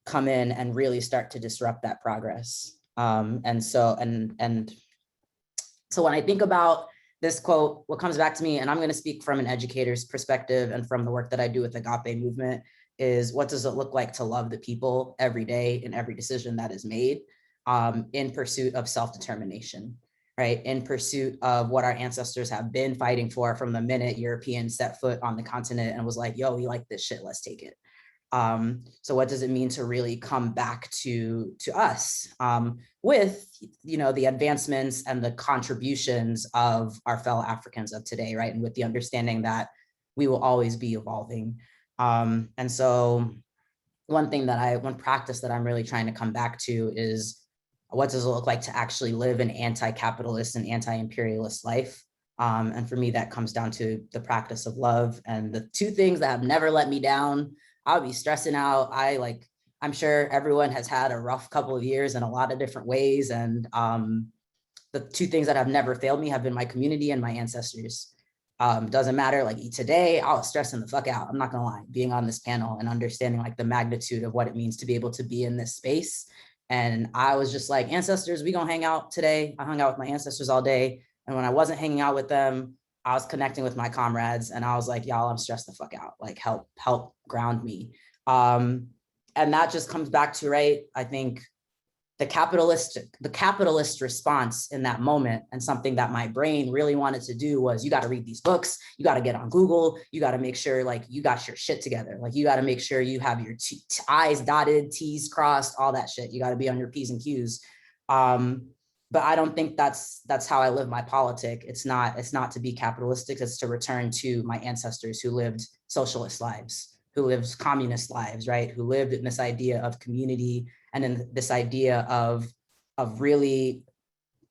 come in and really start to disrupt that progress. And so when I think about this quote, what comes back to me, and I'm going to speak from an educator's perspective and from the work that I do with the Agape movement, is what does it look like to love the people every day in every decision that is made, in pursuit of self-determination, right? In pursuit of what our ancestors have been fighting for from the minute Europeans set foot on the continent and was like, yo, we like this shit, let's take it. So what does it mean to really come back to us with, you know, the advancements and the contributions of our fellow Africans of today, right? And with the understanding that we will always be evolving. And so one practice that I'm really trying to come back to is, what does it look like to actually live an anti-capitalist and anti-imperialist life? And for me, that comes down to the practice of love. And the two things that have never let me down, I'll be stressing out. I'm sure everyone has had a rough couple of years in a lot of different ways. And the two things that have never failed me have been my community and my ancestors. Doesn't matter, like today, I was stressing the fuck out. I'm not gonna lie, being on this panel and understanding like the magnitude of what it means to be able to be in this space. And I was just like, ancestors, we gonna hang out today. I hung out with my ancestors all day. And when I wasn't hanging out with them, I was connecting with my comrades, and I was like, y'all, I'm stressed the fuck out. Like, help ground me. And that just comes back to, right, I think the capitalist response in that moment, and something that my brain really wanted to do, was, you got to read these books, you got to get on Google, you got to make sure like you got your shit together, like you got to make sure you have your I's dotted, T's crossed, all that shit. You got to be on your P's and Q's. But I don't think that's how I live my politic. It's not to be capitalistic. It's to return to my ancestors who lived socialist lives, who lived communist lives, right? Who lived in this idea of community and in this idea of really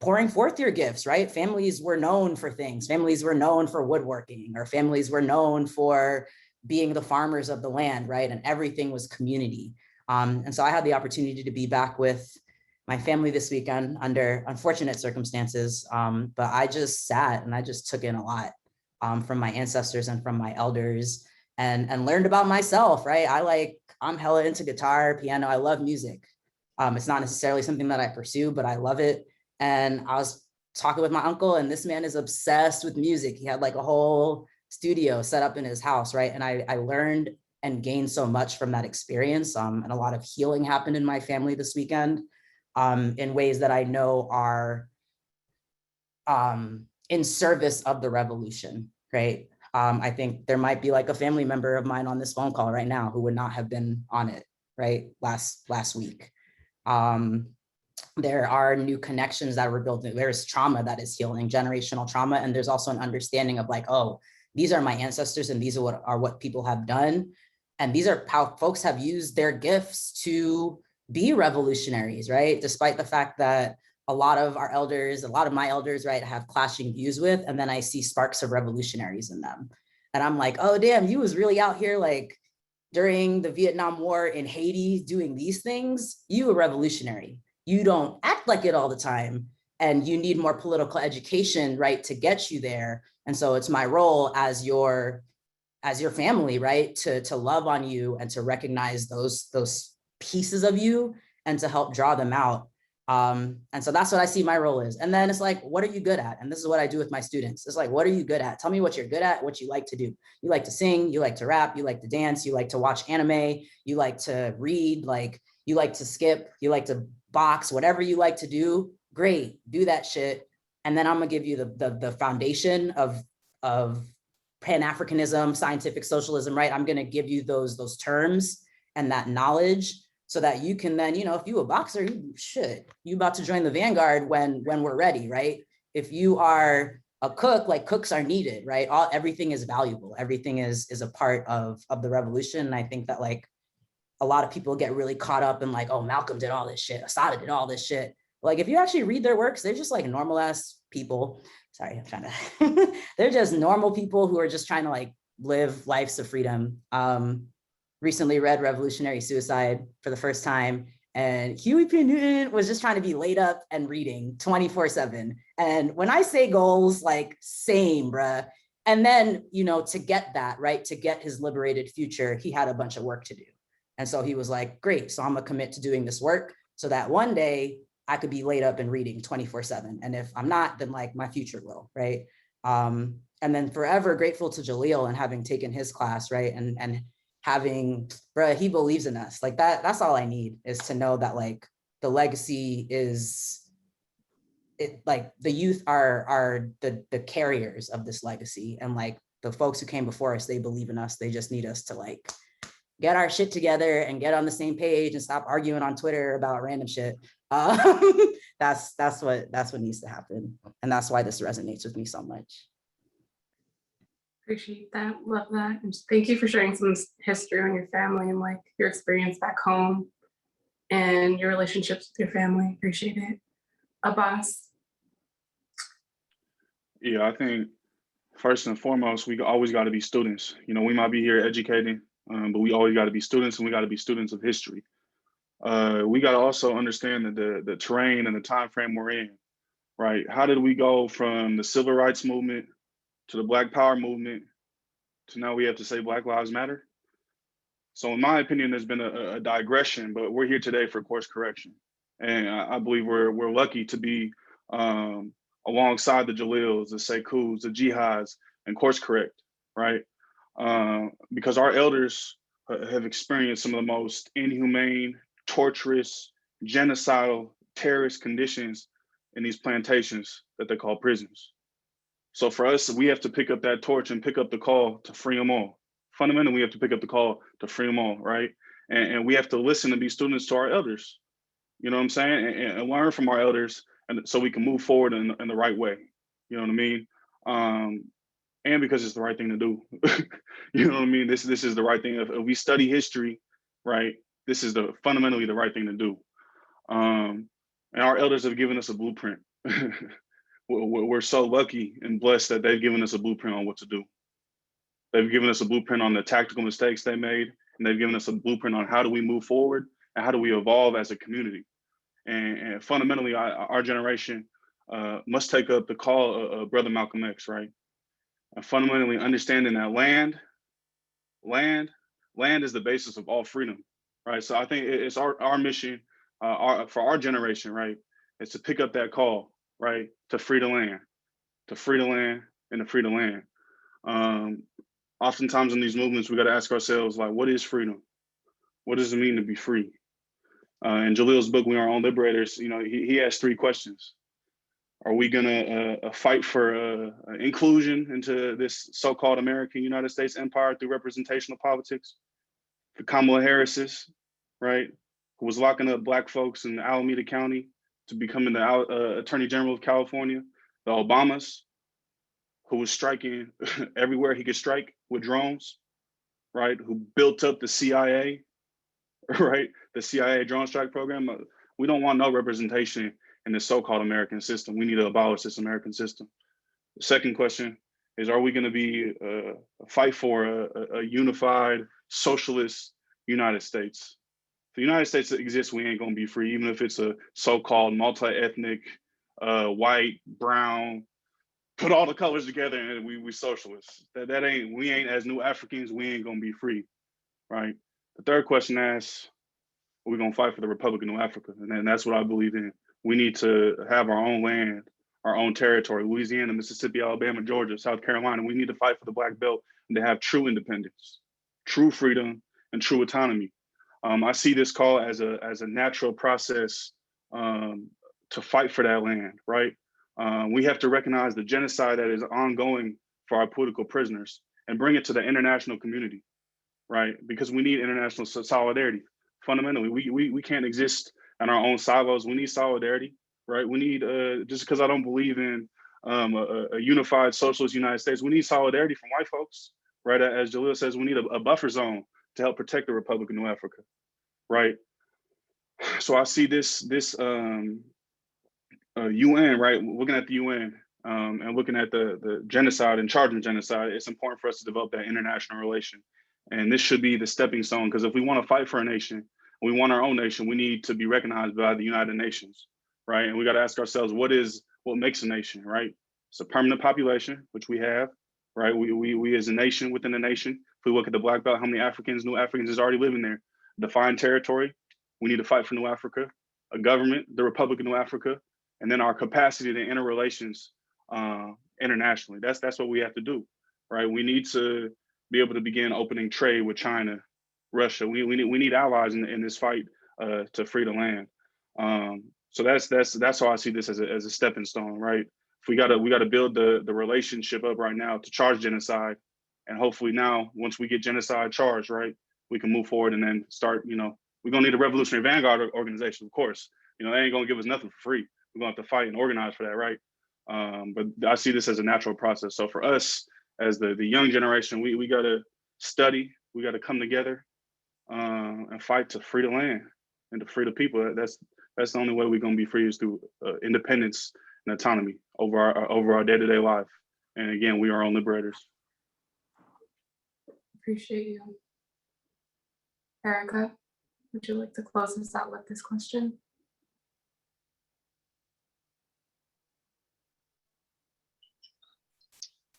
pouring forth your gifts, right? Families were known for things. Families were known for woodworking, or families were known for being the farmers of the land, right? And everything was community. And so I had the opportunity to be back with my family this weekend under unfortunate circumstances. But I just sat and I just took in a lot from my ancestors and from my elders, and learned about myself, right? I'm hella into guitar, piano. I love music. It's not necessarily something that I pursue, but I love it. And I was talking with my uncle, and this man is obsessed with music. He had like a whole studio set up in his house, right? And I learned and gained so much from that experience. And a lot of healing happened in my family this weekend. In ways that I know are in service of the revolution, right? I think there might be like a family member of mine on this phone call right now who would not have been on it, right, last week. There are new connections that were built. There's trauma that is healing, generational trauma, and there's also an understanding of like, oh, these are my ancestors, and these are what people have done, and these are how folks have used their gifts to be revolutionaries, right? Despite the fact that a lot of our elders, a lot of my elders, right, have clashing views with, and then I see sparks of revolutionaries in them. And I'm like, oh, damn, you was really out here like during the Vietnam War in Haiti doing these things. You a revolutionary. You don't act like it all the time. And you need more political education, right, to get you there. And so it's my role as your family, right, to love on you and to recognize those pieces of you and to help draw them out. And so that's what I see my role is. And then it's like, what are you good at? And this is what I do with my students. It's like, what are you good at? Tell me what you're good at, what you like to do. You like to sing, you like to rap, you like to dance, you like to watch anime, you like to read, like you like to skip, you like to box, whatever you like to do, great, do that shit. And then I'm gonna give you the foundation of Pan-Africanism, scientific socialism, right? I'm gonna give you those terms and that knowledge so that you can then, if you a boxer, you about to join the vanguard when we're ready, right? If you are a cook, like cooks are needed, right? Everything is valuable. Everything is a part of the revolution. And I think that like a lot of people get really caught up in like, oh, Malcolm did all this shit, Assata did all this shit. Like if you actually read their works, they're just like normal ass people. Sorry, I'm trying to, they're just normal people who are just trying to like live lives of freedom. Recently read Revolutionary Suicide for the first time, and Huey P. Newton was just trying to be laid up and reading 24/7. And when I say goals, like same, bruh. And then, to get that, right, to get his liberated future, he had a bunch of work to do. And so he was like, great, so I'm gonna commit to doing this work so that one day I could be laid up and reading 24/7. And if I'm not, then like my future will, right? And then forever grateful to Jaleel and having taken his class, right? And having, bruh, he believes in us. Like that's all I need, is to know that like the legacy is, it like the youth are the carriers of this legacy. And like the folks who came before us, they believe in us. They just need us to like get our shit together and get on the same page and stop arguing on Twitter about random shit. That's what needs to happen. And that's why this resonates with me so much. Appreciate that, love that. And just thank you for sharing some history on your family and like your experience back home and your relationships with your family. Appreciate it. Abbas. Yeah, I think first and foremost, we always got to be students. We might be here educating, but we always got to be students, and we got to be students of history. We got to also understand that the terrain and the time frame we're in, right? How did we go from the civil rights movement to the Black Power movement to now we have to say Black Lives Matter? So in my opinion, there's been a digression, but we're here today for course correction. And I believe we're lucky to be alongside the Jalils, the Sekus, the Jihads, and course correct, right? Because our elders have experienced some of the most inhumane, torturous, genocidal, terrorist conditions in these plantations that they call prisons. So for us, we have to pick up that torch and pick up the call to free them all. Fundamentally, we have to pick up the call to free them all, right? And we have to listen and be students to our elders. You know what I'm saying? And learn from our elders, and so we can move forward in the right way. You know what I mean? And because it's the right thing to do. You know what I mean? This is the right thing. If we study history, right, this is fundamentally the right thing to do. And our elders have given us a blueprint. We're so lucky and blessed that they've given us a blueprint on what to do. They've given us a blueprint on the tactical mistakes they made, and they've given us a blueprint on how do we move forward and how do we evolve as a community. And fundamentally, our generation must take up the call of Brother Malcolm X, right? And fundamentally understanding that land is the basis of all freedom, right? So I think it's our mission for our generation, right, is to pick up that call, right, to free the land, and to free the land. Oftentimes in these movements, we got to ask ourselves, like, what is freedom? What does it mean to be free? In Jalil's book, We Are Our Own Liberators, he asked 3 questions. Are we gonna fight for inclusion into this so-called American United States empire through representational politics? The Kamala Harris's, right, who was locking up Black folks in Alameda County to becoming the Attorney General of California. The Obamas, who was striking everywhere he could strike with drones, right, who built up the CIA, right, the CIA drone strike program. We don't want no representation in the so-called American system. We need to abolish this American system. The second question is, are we going to be fight for a unified socialist United States? If the United States exists, we ain't going to be free, even if it's a so-called multi-ethnic, white, brown, put all the colors together and we socialists. That ain't, we ain't, as new Africans, we ain't going to be free, right? The third question asks, are we going to fight for the Republic of New Africa? And that's what I believe in. We need to have our own land, our own territory, Louisiana, Mississippi, Alabama, Georgia, South Carolina. We need to fight for the Black Belt and to have true independence, true freedom, and true autonomy. I see this call as a natural process to fight for that land, right? We have to recognize the genocide that is ongoing for our political prisoners and bring it to the international community, right? Because we need international solidarity. Fundamentally, we can't exist in our own silos. We need solidarity, right? We need, just because I don't believe in a unified socialist United States, we need solidarity from white folks, right? As Jalil says, we need a buffer zone to help protect the Republic of New Africa, right? So I see this UN, right? Looking at the UN and looking at the genocide and charging genocide, it's important for us to develop that international relation. And this should be the stepping stone, because if we want to fight for a nation, we want our own nation, we need to be recognized by the United Nations, right? And we got to ask ourselves, what makes a nation, right? It's a permanent population, which we have, right? We as a nation within a nation. If we look at the Black Belt, how many New Africans is already living there? Defined territory, we need to fight for New Africa. A government, the Republic of New Africa, and then our capacity to interrelations internationally. That's what we have to do, right? We need to be able to begin opening trade with China, Russia. We need allies in this fight to free the land. So that's how I see this as a stepping stone, right? If we gotta build the relationship up right now to charge genocide, and hopefully now once we get genocide charged, right, we can move forward and then start. We're gonna need a revolutionary vanguard organization, of course. They ain't gonna give us nothing for free. We're gonna have to fight and organize for that, right? But I see this as a natural process. So for us, as the young generation, we gotta study, we gotta come together and fight to free the land and to free the people. That's the only way we're gonna be free, is through independence and autonomy over our day-to-day life. And again, we are our own liberators. Appreciate you. Erica, would you like to close us out with this question?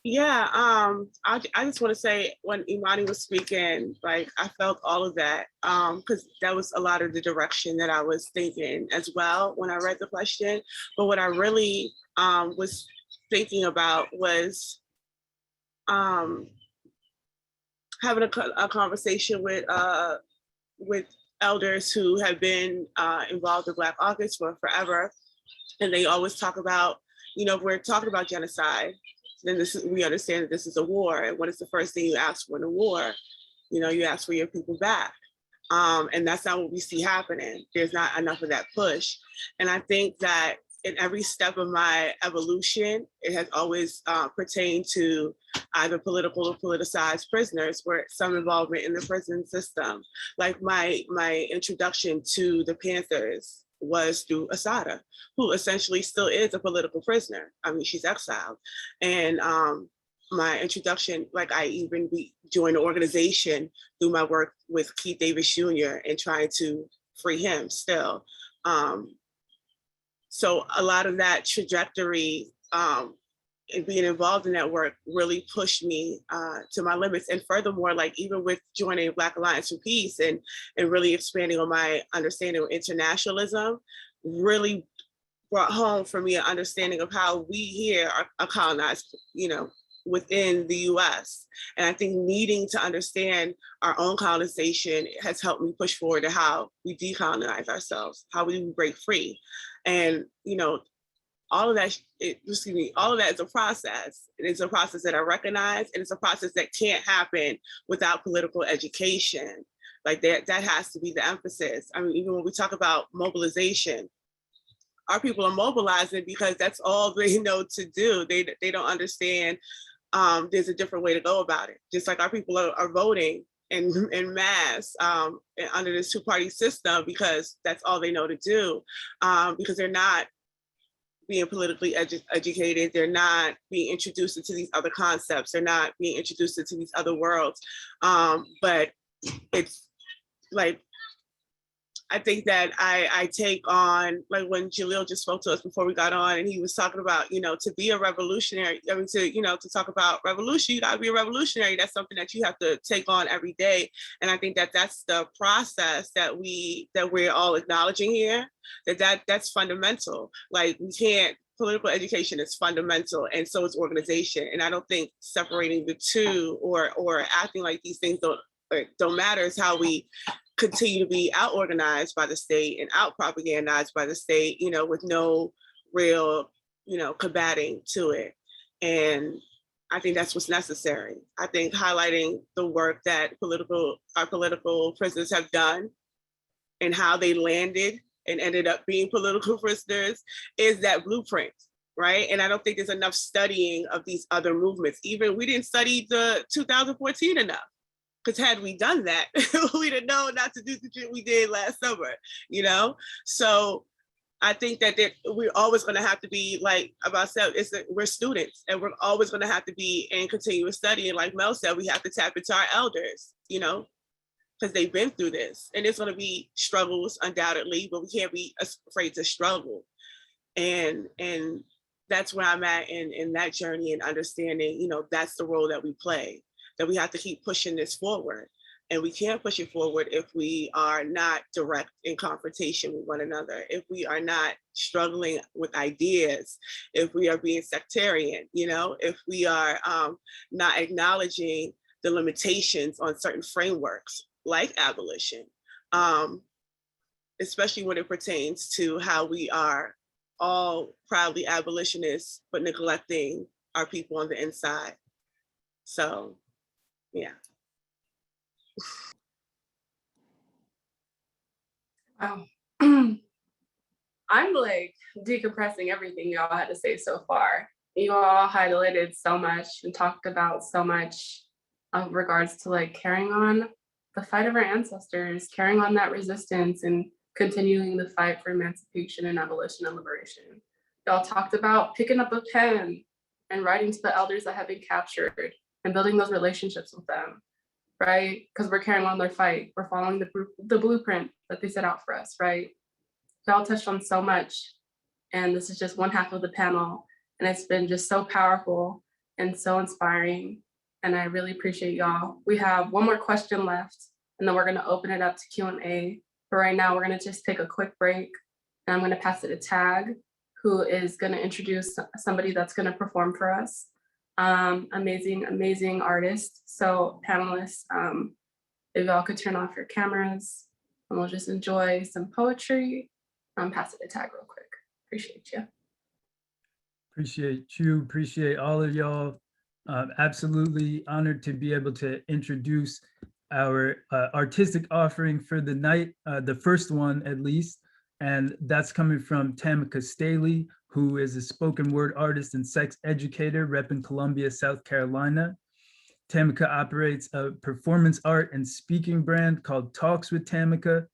Yeah, I just want to say, when Imani was speaking, like, I felt all of that, because that was a lot of the direction that I was thinking as well when I read the question. But what I really was thinking about was having a conversation with elders who have been involved in Black Caucus for forever, and they always talk about, if we're talking about genocide, then we understand that this is a war. And what is the first thing you ask for in a war? You ask for your people back. And that's not what we see happening. There's not enough of that push. And I think that in every step of my evolution, it has always pertained to either political or politicized prisoners, or some involvement in the prison system. Like my introduction to the Panthers was through Asada, who essentially still is a political prisoner. I mean, she's exiled. And my introduction, like, I even joined an organization through my work with Keith Davis Jr. and trying to free him still. So a lot of that trajectory and being involved in that work really pushed me to my limits. And furthermore, like, even with joining Black Alliance for Peace and really expanding on my understanding of internationalism, really brought home for me an understanding of how we here are colonized, within the US. And I think needing to understand our own colonization has helped me push forward to how we decolonize ourselves, how we break free. And, all of that, all of that is a process. It's a process that I recognize, and it's a process that can't happen without political education. Like, that has to be the emphasis. I mean, even when we talk about mobilization, our people are mobilizing because that's all they know to do. They don't understand there's a different way to go about it. Just like our people are voting in mass under this two-party system because that's all they know to do, because they're not being politically educated. They're not being introduced into these other concepts. They're not being introduced into these other worlds. But it's like, I think that I take on, like when Jalil just spoke to us before we got on, and he was talking about, to be a revolutionary, to talk about revolution, you gotta be a revolutionary. That's something that you have to take on every day. And I think that that's the process that we're all acknowledging here, that's fundamental. Like we can't, political education is fundamental, and so is organization. And I don't think separating the two or acting like these things don't matter is how we continue to be out organized by the state and out propagandized by the state, with no real, combating to it. And I think that's what's necessary. I think highlighting the work that our political prisoners have done and how they landed and ended up being political prisoners is that blueprint, right? And I don't think there's enough studying of these other movements. Even we didn't study the 2014 enough. Because had we done that, we'd have known not to do the shit we did last summer, So I think that we're always going to have to be, like about said, we're students, and we're always going to have to be in continuous study. And like Mel said, we have to tap into our elders, because they've been through this. And there's going to be struggles, undoubtedly, but we can't be afraid to struggle. And that's where I'm at in that journey, and understanding, that's the role that we play. That we have to keep pushing this forward. And we can't push it forward if we are not direct in confrontation with one another, if we are not struggling with ideas, if we are being sectarian, if we are not acknowledging the limitations on certain frameworks like abolition, especially when it pertains to how we are all proudly abolitionists, but neglecting our people on the inside. So, yeah. Wow. I'm like decompressing everything y'all had to say so far. You all highlighted so much and talked about so much of regards to like carrying on the fight of our ancestors, carrying on that resistance, and continuing the fight for emancipation and abolition and liberation. Y'all talked about picking up a pen and writing to the elders that have been captured and building those relationships with them, right? Because we're carrying on their fight. We're following the blueprint that they set out for us, right? Y'all touched on so much, and this is just one half of the panel, and it's been just so powerful and so inspiring, and I really appreciate y'all. We have one more question left, and then we're gonna open it up to Q&A. But right now, we're gonna just take a quick break, and I'm gonna pass it to Tag, who is gonna introduce somebody that's gonna perform for us. Amazing artist. So panelists, if y'all could turn off your cameras, and we'll just enjoy some poetry. Pass it to Tag real quick. Appreciate you. Appreciate you, appreciate all of y'all. Absolutely honored to be able to introduce our artistic offering for the night, the first one at least, and that's coming from Tamika Staley, who is a spoken word artist and sex educator repping Columbia, South Carolina. Tamika operates a performance art and speaking brand called Talks with Tamika,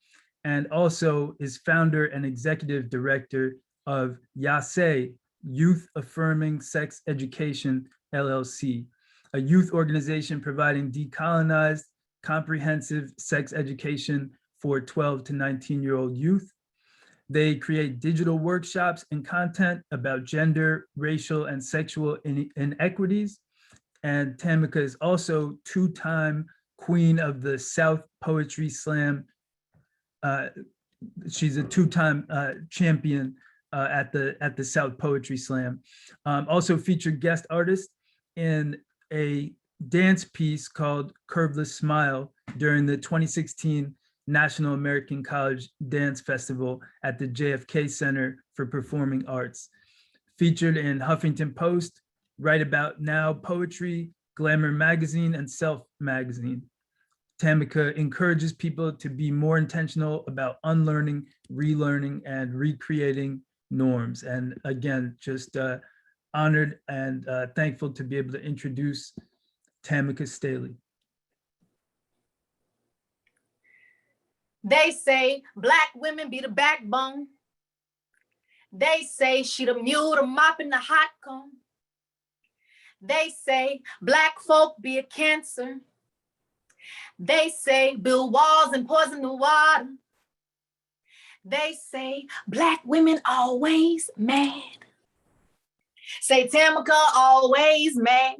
and also is founder and executive director of YASE, Youth Affirming Sex Education, LLC, a youth organization providing decolonized, comprehensive sex education for 12 to 19-year-old youth. They create digital workshops and content about gender, racial, and sexual inequities. And Tamika is also two-time queen of the South Poetry Slam. She's a two-time champion at the South Poetry Slam. Also featured guest artist in a dance piece called Curveless Smile during the 2016 National American College Dance Festival at the JFK Center for Performing Arts. Featured in Huffington Post, Right About Now Poetry, Glamour Magazine, and Self Magazine. Tamika encourages people to be more intentional about unlearning, relearning, and recreating norms. And again, just honored and thankful to be able to introduce Tamika Staley. They say Black women be the backbone. They say she the mule, the mop, and the hot comb. They say Black folk be a cancer. They say build walls and poison the water. They say Black women always mad. Say Tamika always mad.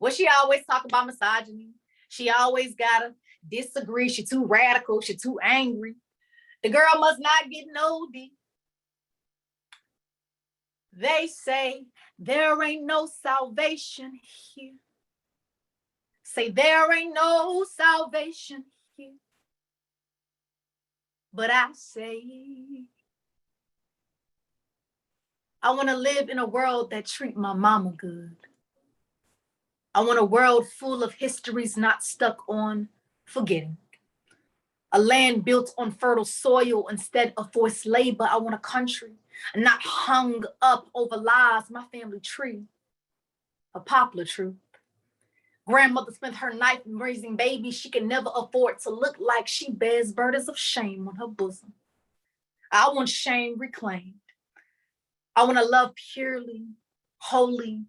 Well, she always talk about misogyny. She always gotta disagree. She too radical. She too angry. The girl must not get no D. They say there ain't no salvation here. Say there ain't no salvation here. But I say, I want to live in a world that treat my mama good. I want a world full of histories not stuck on forgetting. A land built on fertile soil instead of forced labor. I want a country not hung up over lies. My family tree, a poplar tree. Grandmother spent her life raising babies she can never afford to look like she bears burdens of shame on her bosom. I want shame reclaimed. I want to love purely, wholly,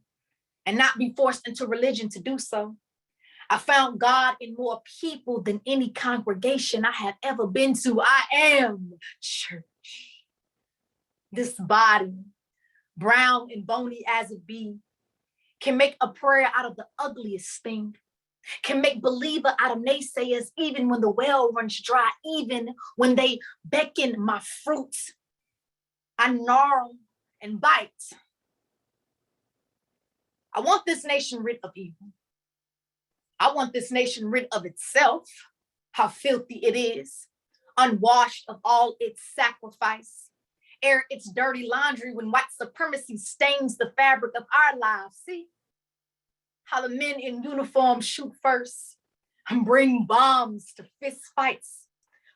and not be forced into religion to do so. I found God in more people than any congregation I have ever been to. I am church. This body, brown and bony as it be, can make a prayer out of the ugliest thing, can make believer out of naysayers, even when the well runs dry, even when they beckon my fruits. I gnarl and bite. I want this nation rid of evil. I want this nation rid of itself, how filthy it is, unwashed of all its sacrifice. Air its dirty laundry when white supremacy stains the fabric of our lives. See how the men in uniform shoot first and bring bombs to fist fights,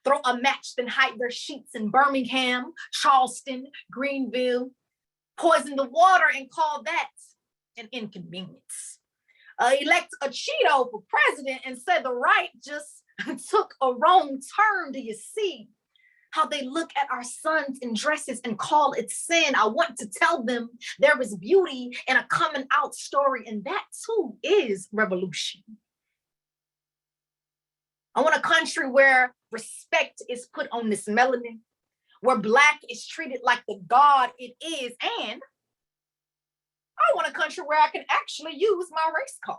throw a match, then hide their sheets in Birmingham, Charleston, Greenville, poison the water and call that an inconvenience. Elect a Cheeto for president and say the right just took a wrong turn. Do you see how they look at our sons in dresses and call it sin? I want to tell them there is beauty in a coming out story, and that too is revolution. I want a country where respect is put on this melanin, where Black is treated like the God it is, and I want a country where I can actually use my race card.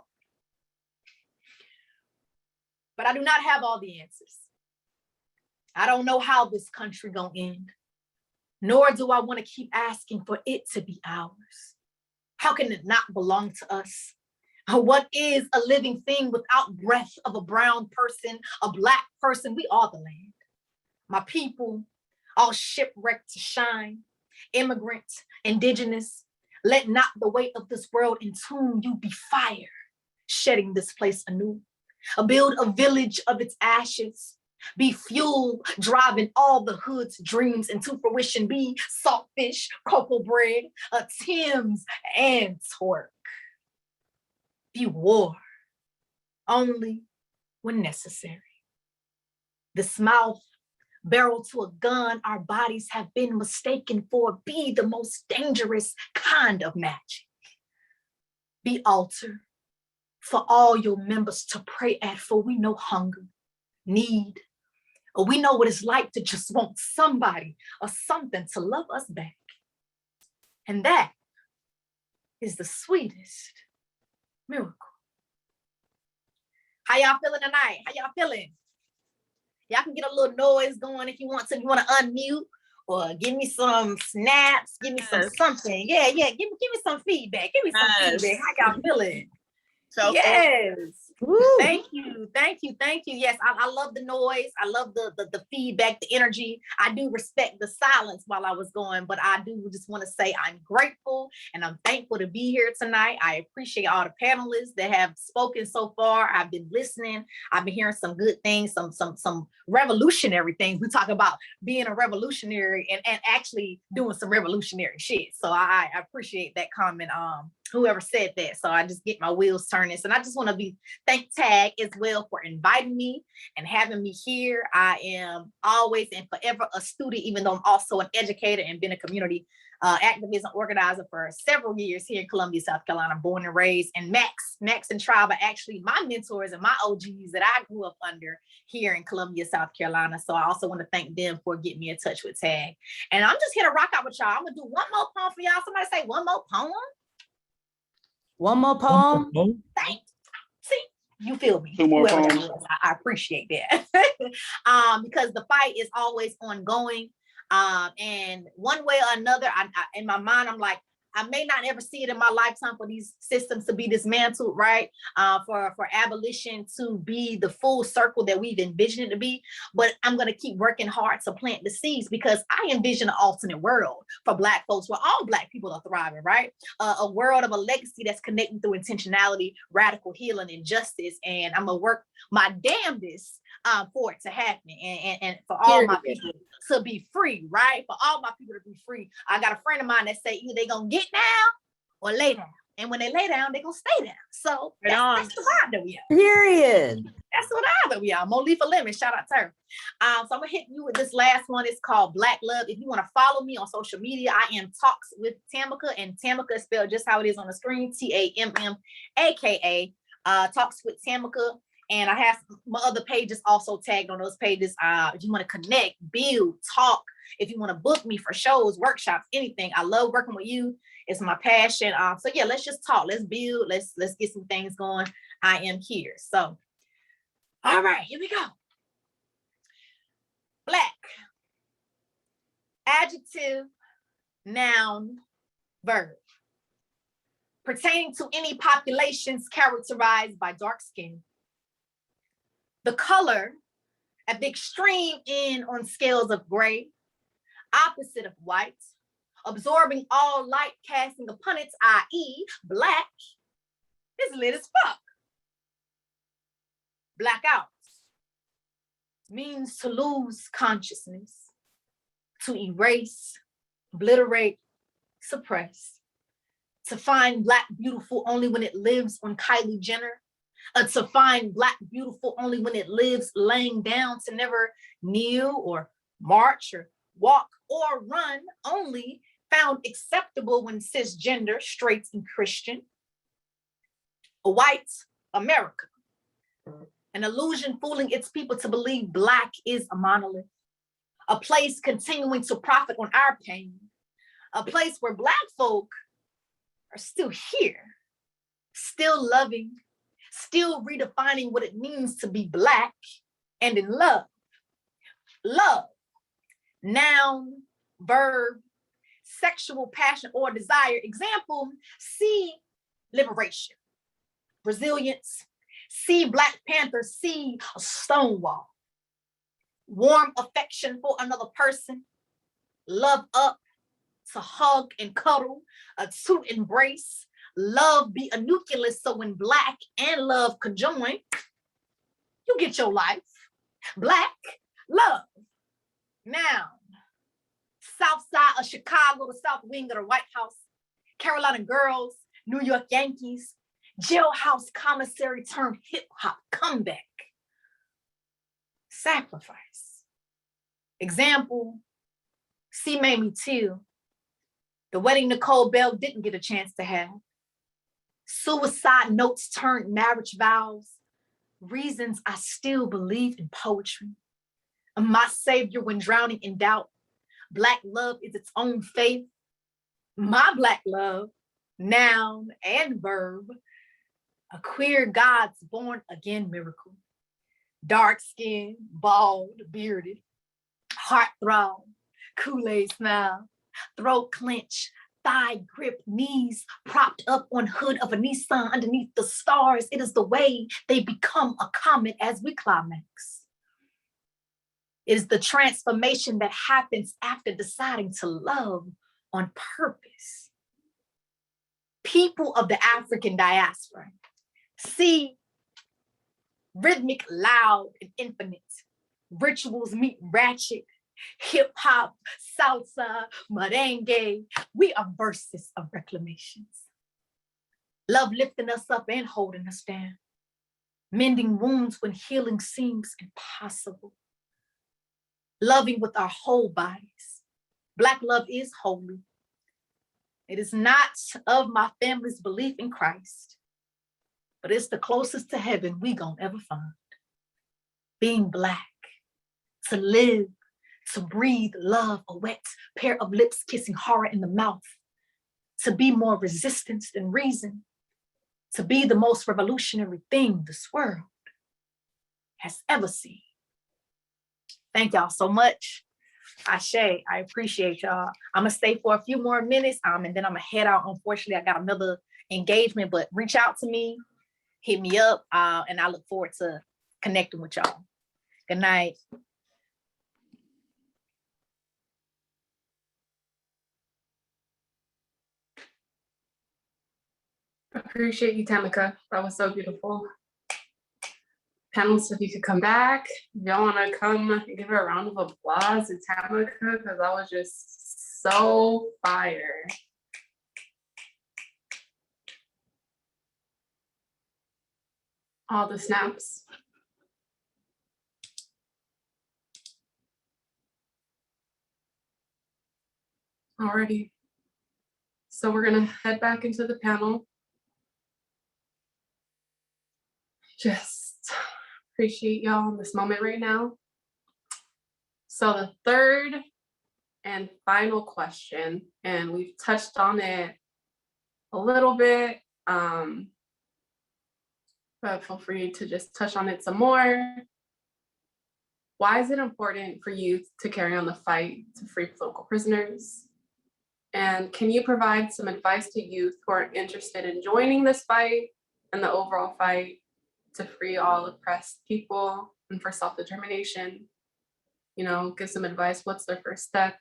But I do not have all the answers. I don't know how this country gonna end, nor do I want to keep asking for it to be ours. How can it not belong to us? What is a living thing without breath of a brown person, a Black person? We are the land. My people, all shipwrecked to shine, immigrant, indigenous. Let not the weight of this world entomb you. Be fire, shedding this place anew. Build a village of its ashes. Be fuel, driving all the hood's dreams into fruition. Be saltfish, cocoa bread, Tim's, and torque. Be war, only when necessary. This mouth, barrel to a gun our bodies have been mistaken for. Be the most dangerous kind of magic. Be altar for all your members to pray at, for we know hunger, need, or we know what it's like to just want somebody or something to love us back. And that is the sweetest miracle. How y'all feeling tonight? How y'all feeling? Y'all can get a little noise going if you want to. If you want to unmute or give me some snaps, give me some something. Yeah, give me some feedback. Give me some feedback. How y'all feeling? So yes. Thank you. Yes, I love the noise. I love the feedback, the energy. I do respect the silence while I was going, but I do just want to say I'm grateful and I'm thankful to be here tonight. I appreciate all the panelists that have spoken so far. I've been listening. I've been hearing some good things, some revolutionary things. We talk about being a revolutionary and actually doing some revolutionary shit. So I appreciate that comment. whoever said that. So I just get my wheels turning. So I just want to thank TAG as well for inviting me and having me here. I am always and forever a student, even though I'm also an educator and been a community activism organizer for several years here in Columbia, South Carolina, born and raised. And Max and Tribe are actually my mentors and my OGs that I grew up under here in Columbia, South Carolina. So I also want to thank them for getting me in touch with TAG. And I'm just here to rock out with y'all. I'm gonna do one more poem for y'all. Somebody say one more poem. One more poem. Thanks. See, you feel me. Two more Whoever that poems. was, I appreciate that. Because the fight is always ongoing. And one way or another, I in my mind, I'm like, I may not ever see it in my lifetime for these systems to be dismantled, right? For abolition to be the full circle that we've envisioned it to be. But I'm going to keep working hard to plant the seeds because I envision an alternate world for Black folks where all Black people are thriving, right? A world of a legacy that's connecting through intentionality, radical healing, and justice. And I'm going to work my damnedest for it to happen and for all my people to be free, right? For all my people to be free. I got a friend of mine that say either they gonna get down or lay down. And when they lay down, they gonna stay down. So that's the vibe that we are. Period. That's what I that we are. Molifa Lemon, shout out to her. So I'm gonna hit you with this last one. It's called Black Love. If you want to follow me on social media, I am Talks with Tamika, and Tamika is spelled just how it is on the screen, Tammaka. Talks with Tamika. And I have my other pages also tagged on those pages. If you want to connect, build, talk, if you want to book me for shows, workshops, anything, I love working with you. It's my passion. So yeah, let's just talk. Let's build. Let's get some things going. I am here. So, all right, here we go. Black. Adjective, noun, verb. Pertaining to any populations characterized by dark skin. The color at the extreme end on scales of gray, opposite of white, absorbing all light casting upon it, i.e. black, is lit as fuck. Blackout means to lose consciousness, to erase, obliterate, suppress, to find Black beautiful only when it lives on Kylie Jenner, to find Black beautiful only when it lives laying down, to never kneel or march or walk or run, only found acceptable when cisgender, straight and Christian. A white America, an illusion fooling its people to believe Black is a monolith, a place continuing to profit on our pain, a place where Black folk are still here, still loving, still redefining what it means to be Black and in love. Love, noun, verb, sexual passion or desire. Example, see liberation, resilience, see Black Panther, see a Stonewall. Warm affection for another person, love up, to hug and cuddle, to embrace. Love be a nucleus, so when Black and love conjoin, you get your life. Black love. Now, South side of Chicago, the South Wing of the White House, Carolina girls, New York Yankees, jailhouse commissary turned hip hop comeback. Sacrifice. Example, see Mamie Till, the wedding Nicole Bell didn't get a chance to have. Suicide notes turned marriage vows. Reasons I still believe in poetry. My savior when drowning in doubt. Black love is its own faith. My Black love, noun and verb. A queer God's born again miracle. Dark skin, bald, bearded, heart throb, Kool-Aid smile, throat clench, thigh grip, knees propped up on hood of a Nissan underneath the stars. It is the way they become a comet as we climax. It is the transformation that happens after deciding to love on purpose. People of the African diaspora, see rhythmic, loud, and infinite. Rituals meet ratchet, hip hop, salsa, merengue. We are verses of reclamations. Love lifting us up and holding us down. Mending wounds when healing seems impossible. Loving with our whole bodies. Black love is holy. It is not of my family's belief in Christ, but it's the closest to heaven we gonna ever find. Being Black, to live, to breathe love, a wet pair of lips kissing horror in the mouth, to be more resistance than reason, to be the most revolutionary thing this world has ever seen. Thank y'all so much. Ashe, I appreciate y'all. I'm gonna stay for a few more minutes, and then I'm gonna head out. Unfortunately, I got another engagement, but reach out to me, hit me up, and I look forward to connecting with y'all. Good night. Appreciate you, Tamika. That was so beautiful. Panelists, if you could come back, if y'all want to come give her a round of applause to Tamika, because that was just so fire. All the snaps. Alrighty. So we're gonna head back into the panel. Just appreciate y'all in this moment right now. So the third and final question, and we've touched on it a little bit, but feel free to just touch on it some more. Why is it important for youth to carry on the fight to free political prisoners? And can you provide some advice to youth who are interested in joining this fight and the overall fight to free all oppressed people and for self-determination? You know, give some advice, what's their first step,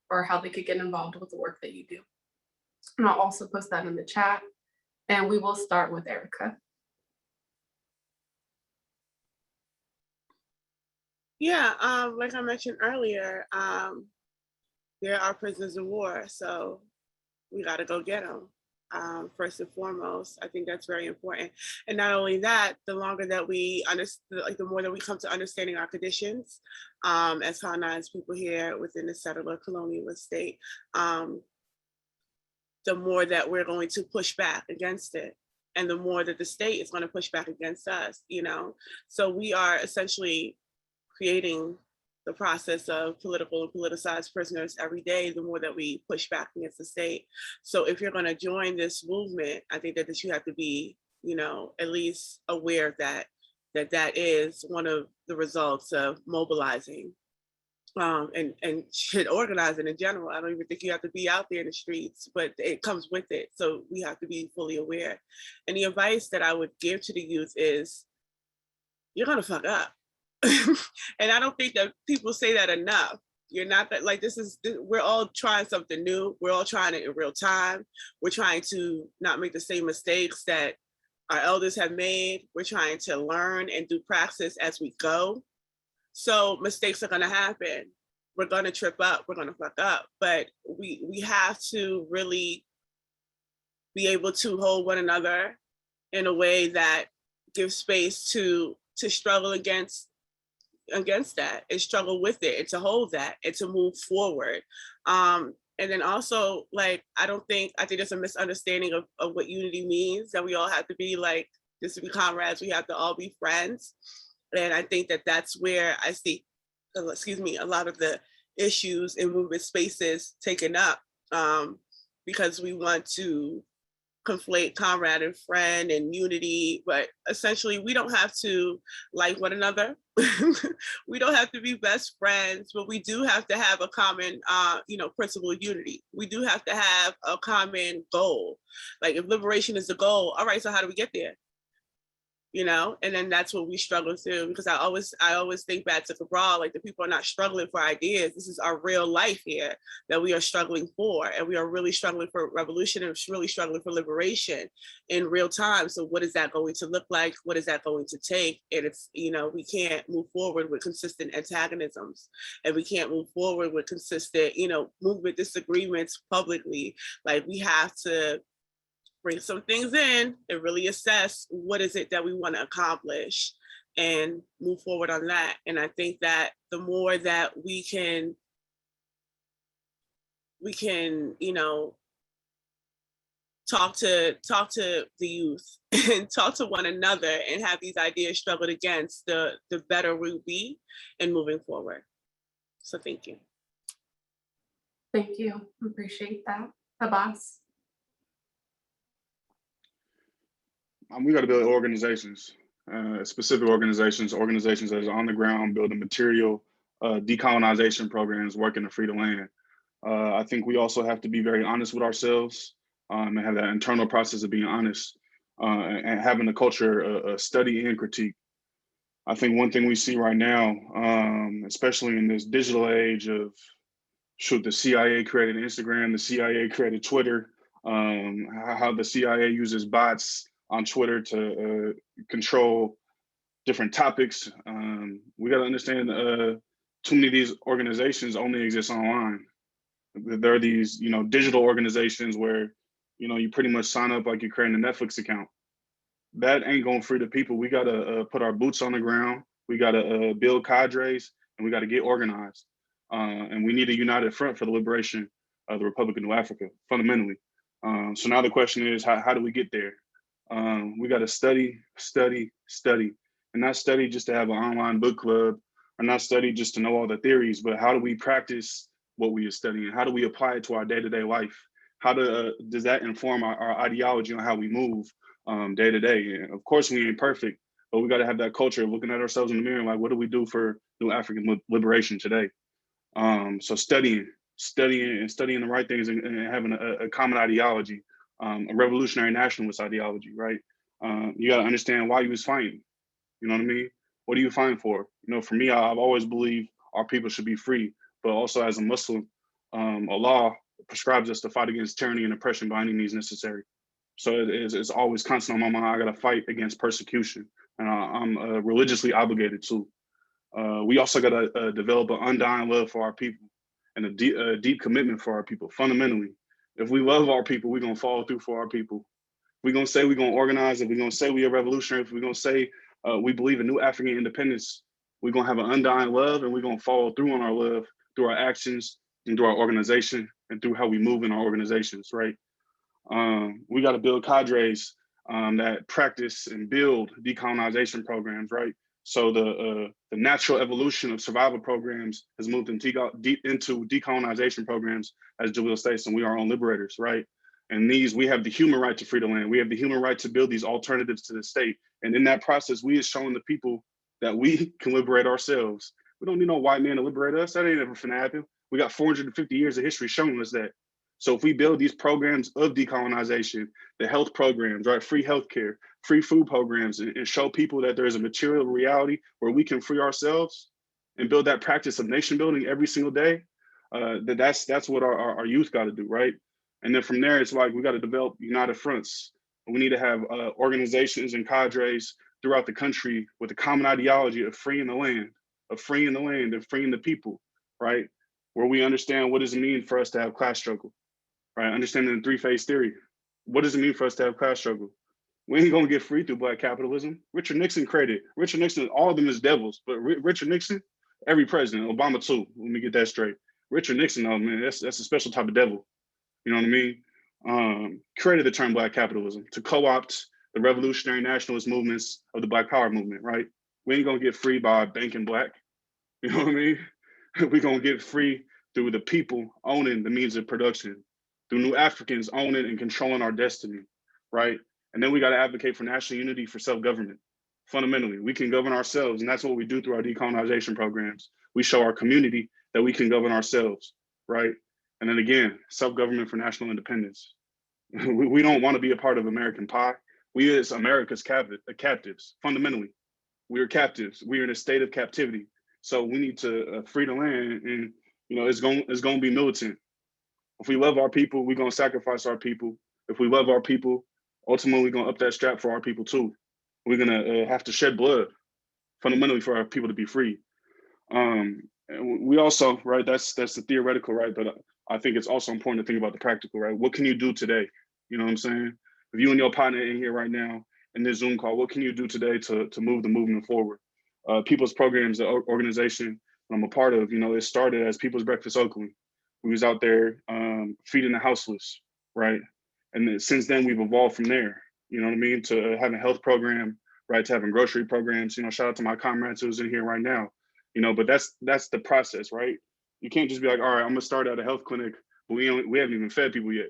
or how they could get involved with the work that you do. And I'll also post that in the chat. And we will start with Erica. Yeah, like I mentioned earlier, there are prisoners of war, so we got to go get them. First and foremost, I think that's very important. And not only that, the longer that we understand, like the more that we come to understanding our conditions as colonized people here within the settler colonialist state, the more that we're going to push back against it. And the more that the state is going to push back against us, you know? So we are essentially creating the process of political and politicized prisoners every day, the more that we push back against the state. So if you're going to join this movement, I think that you have to be, you know, at least aware of that is one of the results of mobilizing and shit, organizing in general. I don't even think you have to be out there in the streets, but it comes with it. So we have to be fully aware. And the advice that I would give to the youth is, you're going to fuck up. And I don't think that people say that enough. You're not that, like, we're all trying something new. We're all trying it in real time. We're trying to not make the same mistakes that our elders have made. We're trying to learn and do praxis as we go. So mistakes are gonna happen. We're gonna trip up, we're gonna fuck up, but we have to really be able to hold one another in a way that gives space to struggle against that and struggle with it and to hold that and to move forward. And then also, like, I think there's a misunderstanding of what unity means, that we all have to be like, just to be comrades, we have to all be friends. And I think that that's where I see, a lot of the issues in movement spaces taken up, because we want to conflate comrade and friend and unity, but essentially we don't have to like one another. We don't have to be best friends, but we do have to have a common, principle of unity. We do have to have a common goal. Like, if liberation is the goal, all right, so how do we get there? You know, and then that's what we struggle through, because I always think back to Cabral, like, the people are not struggling for ideas. This is our real life here that we are struggling for, and we are really struggling for revolution and really struggling for liberation in real time. So what is that going to look like? What is that going to take? And it's, we can't move forward with consistent antagonisms, and we can't move forward with consistent, movement disagreements publicly. Like, we have to bring some things in and really assess what is it that we want to accomplish and move forward on that. And I think that the more that we can, you know, talk to the youth and talk to one another and have these ideas struggled against, the better we'll be in moving forward. So thank you. Thank you. Appreciate that. Abbas. We got to build organizations, specific organizations that are on the ground, building material, decolonization programs, working to free the land. I think we also have to be very honest with ourselves and have that internal process of being honest and having a culture of study and critique. I think one thing we see right now, especially in this digital age of, the CIA created Instagram, the CIA created Twitter, how the CIA uses bots on Twitter to control different topics. We got to understand too many of these organizations only exist online. There are these, digital organizations where, you pretty much sign up like you're creating a Netflix account. That ain't gonna free the people. We gotta put our boots on the ground. We gotta build cadres, and we gotta get organized. And we need a united front for the liberation of the Republic of New Africa, fundamentally. So now the question is, how do we get there? We gotta study, and not study just to have an online book club, or not study just to know all the theories, but how do we practice what we are studying? How do we apply it to our day-to-day life? How does that inform our ideology on how we move day to day? And of course, we ain't perfect, but we got to have that culture of looking at ourselves in the mirror, like, what do we do for New African liberation today? So studying the right things and having a common ideology, a revolutionary nationalist ideology, right? You got to understand why you was fighting. You know what I mean? What are you fighting for? For me, I've always believed our people should be free, but also as a Muslim, Allah prescribes us to fight against tyranny and oppression by any means necessary. So it's always constant on my mind. I got to fight against persecution, and I'm religiously obligated to. We also got to develop an undying love for our people and a deep commitment for our people. Fundamentally, if we love our people, we're going to follow through for our people. We're going to say we're going to organize, if we're going to say we're revolutionary, if we're going to say we believe in new African independence, we're going to have an undying love, and we're going to follow through on our love through our actions and through our organization and through how we move in our organizations, right? We got to build cadres that practice and build decolonization programs, right? So the natural evolution of survival programs has moved into decolonization programs, as Jalil states, and we are our own liberators, right? And we have the human right to free the land. We have the human right to build these alternatives to the state. And in that process, we are showing the people that we can liberate ourselves. We don't need no white man to liberate us. That ain't ever finna happen. We got 450 years of history showing us that. So if we build these programs of decolonization, the health programs, right, free healthcare, free food programs, and show people that there is a material reality where we can free ourselves and build that practice of nation building every single day, that's what our youth got to do, right? And then from there, it's like we got to develop united fronts. We need to have organizations and cadres throughout the country with a common ideology of freeing the land, and freeing the people, right? Where we understand what does it mean for us to have class struggle, right? Understanding the three-phase theory. What does it mean for us to have class struggle? We ain't gonna get free through Black capitalism. Richard Nixon, all of them is devils, but Richard Nixon, every president, Obama too, let me get that straight. Richard Nixon, oh man, that's a special type of devil. You know what I mean? Created the term Black capitalism to co-opt the revolutionary nationalist movements of the Black Power movement, right? We ain't gonna get free by banking Black. You know what I mean? We're gonna get free through the people owning the means of production, through New Africans owning and controlling our destiny, right? And then we got to advocate for national unity, for self-government. Fundamentally, we can govern ourselves, and that's what we do through our decolonization programs. We show our community that we can govern ourselves, right? And then again, self-government for national independence. We don't want to be a part of American pie. We as America's captives, fundamentally. We are captives. We are in a state of captivity. So we need to free the land, and it's going to be militant. If we love our people, we're going to sacrifice our people. If we love our people, ultimately we're going to up that strap for our people too. We're going to have to shed blood, fundamentally, for our people to be free. And we also, right, that's the theoretical, right? But I think it's also important to think about the practical, right? What can you do today? You know what I'm saying? if you and your partner in here right now in this Zoom call, what can you do today to move the movement forward? People's Programs, the organization I'm a part of, it started as People's Breakfast Oakland. We was out there feeding the houseless, right? And then, since then, we've evolved from there, you know what I mean? To having a health program, right? To having grocery programs, shout out to my comrades who's in here right now, but that's the process, right? You can't just be like, all right, I'm gonna start at a health clinic, but we haven't even fed people yet.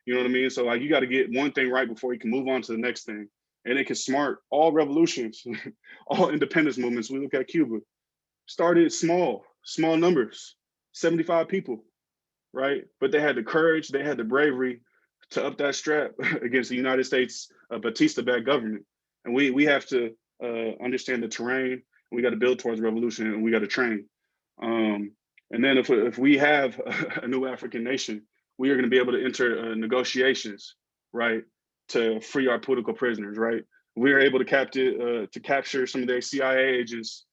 You know what I mean? So like, you got to get one thing right before you can move on to the next thing. And it can smart all revolutions, all independence movements. We look at Cuba, started small numbers, 75 people, right? But they had the courage, they had the bravery to up that strap against the United States Batista-backed government. And we have to understand the terrain. We got to build towards revolution, and we got to train. And then if we have a new African nation, we are going to be able to enter negotiations, right, to free our political prisoners, right? We are able to capture some of their CIA agents.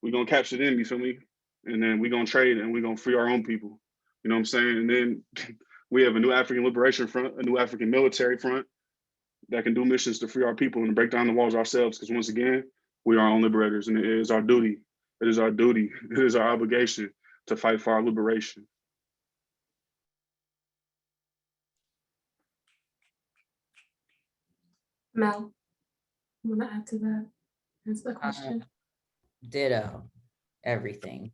We're going to capture them, you feel me? And then we're going to trade, and we're going to free our own people. You know what I'm saying? And then we have a new African liberation front, a new African military front that can do missions to free our people and break down the walls ourselves. Because once again, we are our own liberators, and it is our duty. It is our duty. It is our obligation to fight for our liberation. Mel, you want to add to that? Answer the question. Ditto, everything.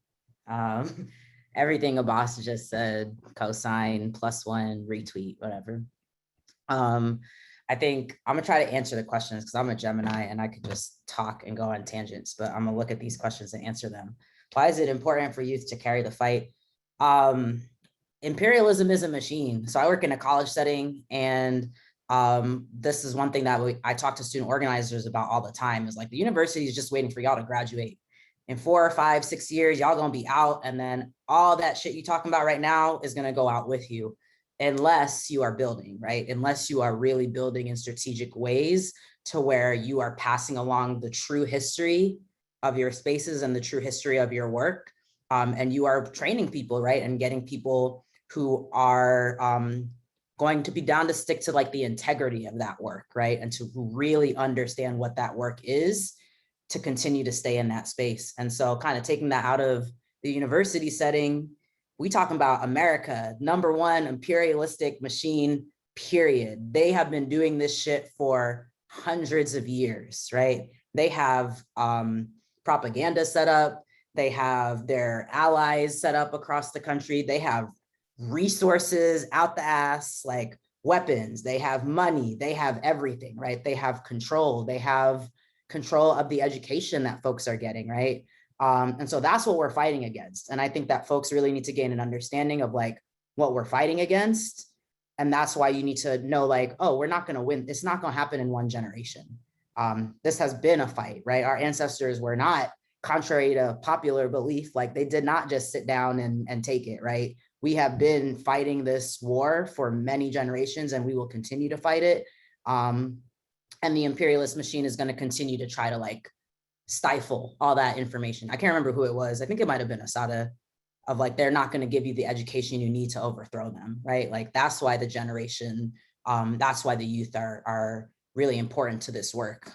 Everything a boss just said, cosign, +1, retweet, whatever. I think I'm gonna try to answer the questions because I'm a Gemini and I could just talk and go on tangents, but I'm gonna look at these questions and answer them. Why is it important for youth to carry the fight? Imperialism is a machine. So I work in a college setting, and this is one thing that I talk to student organizers about all the time, is like, the university is just waiting for y'all to graduate. In 4 or 5, 6 years, y'all gonna be out, and then all that shit you talking about right now is gonna go out with you, unless you are building, right? Unless you are really building in strategic ways to where you are passing along the true history of your spaces and the true history of your work. And you are training people, right? And getting people who are going to be down to stick to like the integrity of that work, right? And to really understand what that work is, to continue to stay in that space. And so kind of taking that out of the university setting, we talking about America, #1 imperialistic machine, period. They have been doing this shit for hundreds of years, right? They have propaganda set up. They have their allies set up across the country. They have resources out the ass, like weapons. They have money. They have everything, right? They have control. They have control of the education that folks are getting, right? And so that's what we're fighting against. And I think that folks really need to gain an understanding of like what we're fighting against. And that's why you need to know like, oh, we're not going to win. It's not going to happen in one generation. This has been a fight, right? Our ancestors were not, contrary to popular belief, like they did not just sit down and take it, right? We have been fighting this war for many generations, and we will continue to fight it. And the imperialist machine is going to continue to try to like stifle all that information. I can't remember who it was. I think it might have been Asada, of like, they're not going to give you the education you need to overthrow them, right? Like that's why the generation, that's why the youth are really important to this work.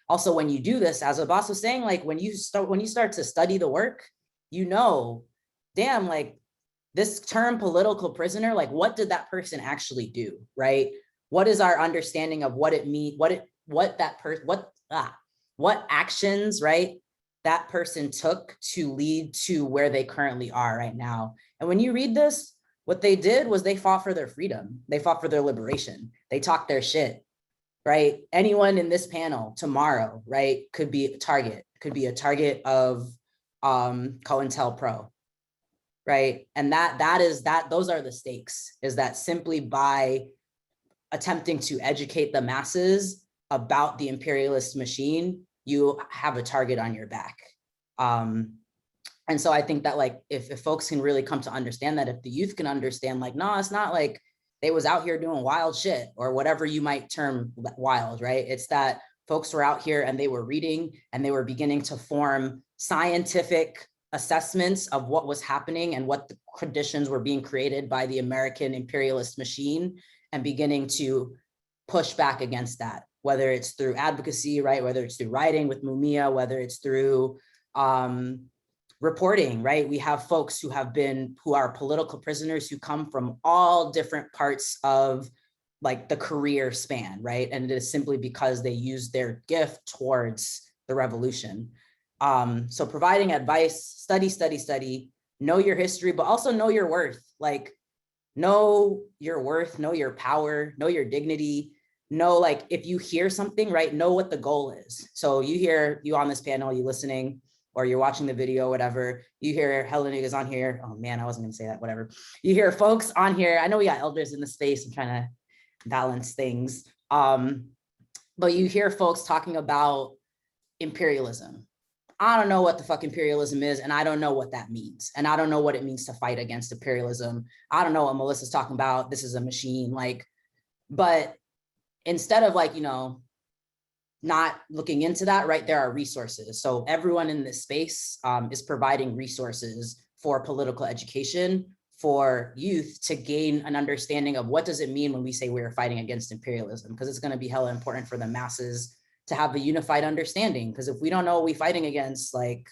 Also, when you do this, as Abbas was saying, like when you start to study the work, damn, like this term political prisoner, like what did that person actually do, right? What is our understanding of what it means, what actions, right, that person took to lead to where they currently are right now. And when you read this, what they did was they fought for their freedom. They fought for their liberation. They talked their shit, right? Anyone in this panel tomorrow, right, could be a target of COINTELPRO, right? And those are the stakes, is that simply by attempting to educate the masses about the imperialist machine, you have a target on your back. And so I think that like, if folks can really come to understand that, if the youth can understand like, no, it's not like they was out here doing wild shit or whatever you might term wild, right? It's that folks were out here and they were reading and they were beginning to form scientific assessments of what was happening and what the conditions were being created by the American imperialist machine, and beginning to push back against that, whether it's through advocacy, right? Whether it's through writing with Mumia, whether it's through reporting, right? We have folks who are political prisoners who come from all different parts of like the career span, right? And it is simply because they use their gift towards the revolution. So providing advice, study, know your history, but also know your worth. Like, know your worth, know your power, know your dignity, know, like, if you hear something, right, know what the goal is. So you on this panel, you listening, or you're watching the video, whatever, you hear hella niggas on here. Oh man, I wasn't gonna say that, whatever. You hear folks on here. I know we got elders in the space. I'm trying to balance things. But you hear folks talking about imperialism. I don't know what the fuck imperialism is, and I don't know what that means. And I don't know what it means to fight against imperialism. I don't know what Melissa's talking about. This is a machine, like, but instead of like, not looking into that, right, there are resources. So everyone in this space is providing resources for political education for youth to gain an understanding of what does it mean when we say we're fighting against imperialism, because it's going to be hella important for the masses to have a unified understanding. Because if we don't know what we're fighting against, like,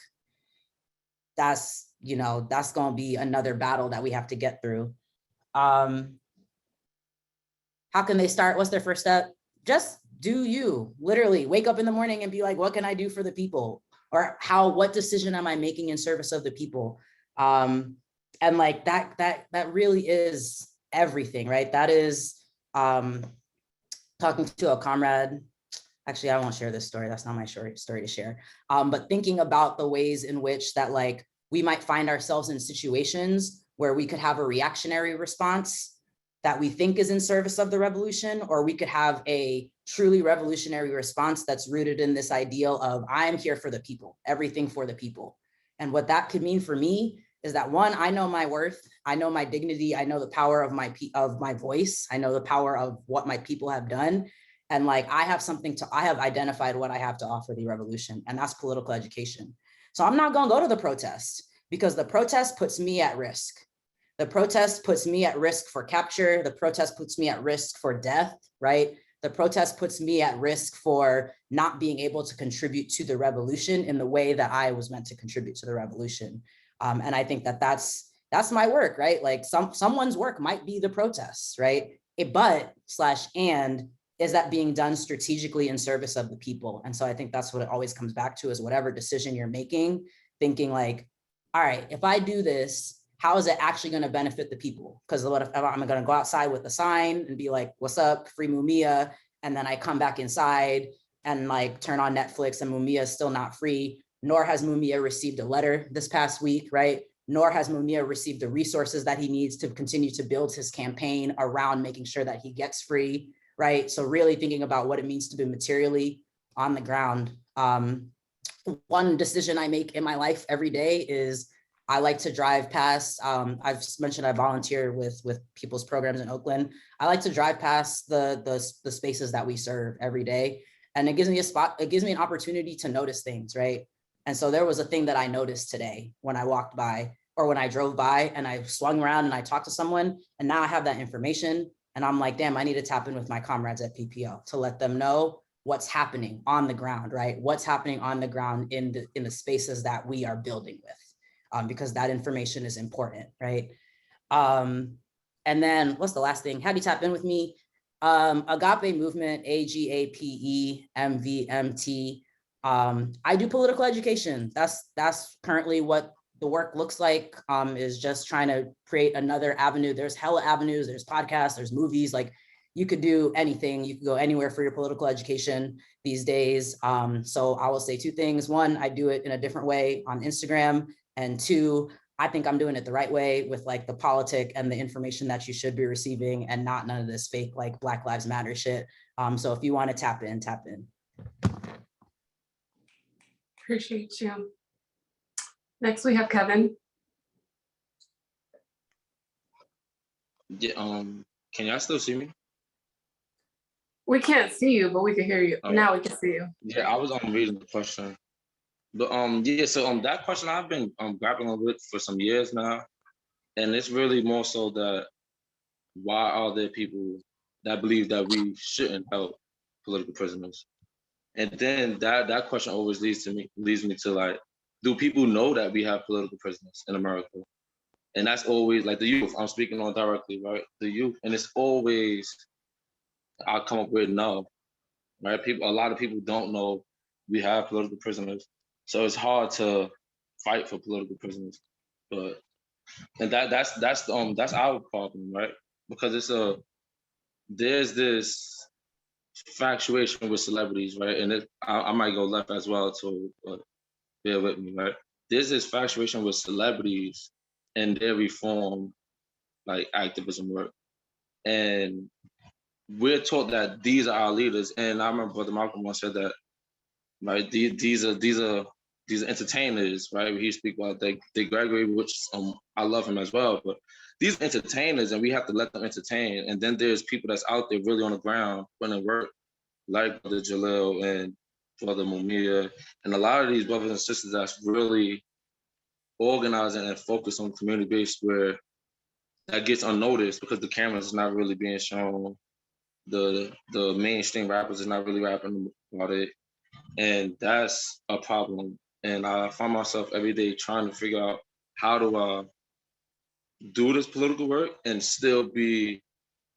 that's going to be another battle that we have to get through. How can they start? What's their first step? Just do you literally wake up in the morning and be like, what can I do for the people? Or what decision am I making in service of the people? And like that really is everything, right? That is talking to a comrade. Actually, I won't share this story. That's not my story to share. But thinking about the ways in which that, like, we might find ourselves in situations where we could have a reactionary response that we think is in service of the revolution, or we could have a truly revolutionary response that's rooted in this ideal of I'm here for the people, everything for the people. And what that could mean for me is that, one, I know my worth, I know my dignity, I know the power of my voice, I know the power of what my people have done. And like, I have identified what I have to offer the revolution, and that's political education. So I'm not gonna go to the protest, because the protest puts me at risk. The protest puts me at risk for capture. The protest puts me at risk for death, right? The protest puts me at risk for not being able to contribute to the revolution in the way that I was meant to contribute to the revolution. And I think that that's my work, right? Like someone's work might be the protests, right? And is that being done strategically in service of the people? And so I think that's what it always comes back to, is whatever decision you're making, thinking like, all right, if I do this, how is it actually going to benefit the people? Because what if I'm going to go outside with a sign and be like, what's up, free Mumia? And then I come back inside and like turn on Netflix and Mumia is still not free, nor has Mumia received a letter this past week, right? Nor has Mumia received the resources that he needs to continue to build his campaign around making sure that he gets free, right? So really thinking about what it means to be materially on the ground. One decision I make in my life every day is I like to drive past, I've mentioned I volunteer with people's programs in Oakland. I like to drive past the spaces that we serve every day. And it gives me an opportunity to notice things, right? And so there was a thing that I noticed today when I walked by, or when I drove by and I swung around and I talked to someone, and now I have that information and I'm like, damn, I need to tap in with my comrades at PPO to let them know what's happening on the ground, right? What's happening on the ground in the spaces that we are building with. Because that information is important, right? And then what's the last thing? How do you tap in with me? Agape Movement, AGAPE-MVMT. I do political education. That's currently what the work looks like, is just trying to create another avenue. There's hella avenues, there's podcasts, there's movies, like you could do anything. You could go anywhere for your political education these days. So I will say two things. One, I do it in a different way on Instagram. And two, I think I'm doing it the right way with like the politic and the information that you should be receiving, and not none of this fake like Black Lives Matter shit. So if you want to tap in, tap in. Appreciate you. Next we have Kevin. Yeah, can y'all still see me? We can't see you, but we can hear you. Oh. Now we can see you. Yeah, I was reading the question. But yeah, so that question I've been grappling with for some years now. And it's really more so that why are there people that believe that we shouldn't help political prisoners. And then that question always leads me to like, do people know that we have political prisoners in America? And that's always like the youth I'm speaking on directly, right? The youth. And it's always, I come up with no, right? A lot of people don't know we have political prisoners. So it's hard to fight for political prisoners. But, and that's our problem, right? Because there's this factuation with celebrities, right? And I might go left as well, so bear with me, right? There's this factuation with celebrities and their reform, like activism work. And we're taught that these are our leaders. And I remember Brother Malcolm once said that, right? These are entertainers, right? He speak about they graduate, which I love him as well. But these entertainers, and we have to let them entertain. And then there's people that's out there really on the ground putting work, like Brother Jalil and Brother Mumia, and a lot of these brothers and sisters that's really organizing and focused on community based, where that gets unnoticed because the cameras is not really being shown. The mainstream rappers is not really rapping about it. And that's a problem. And I find myself every day trying to figure out how do I do this political work and still be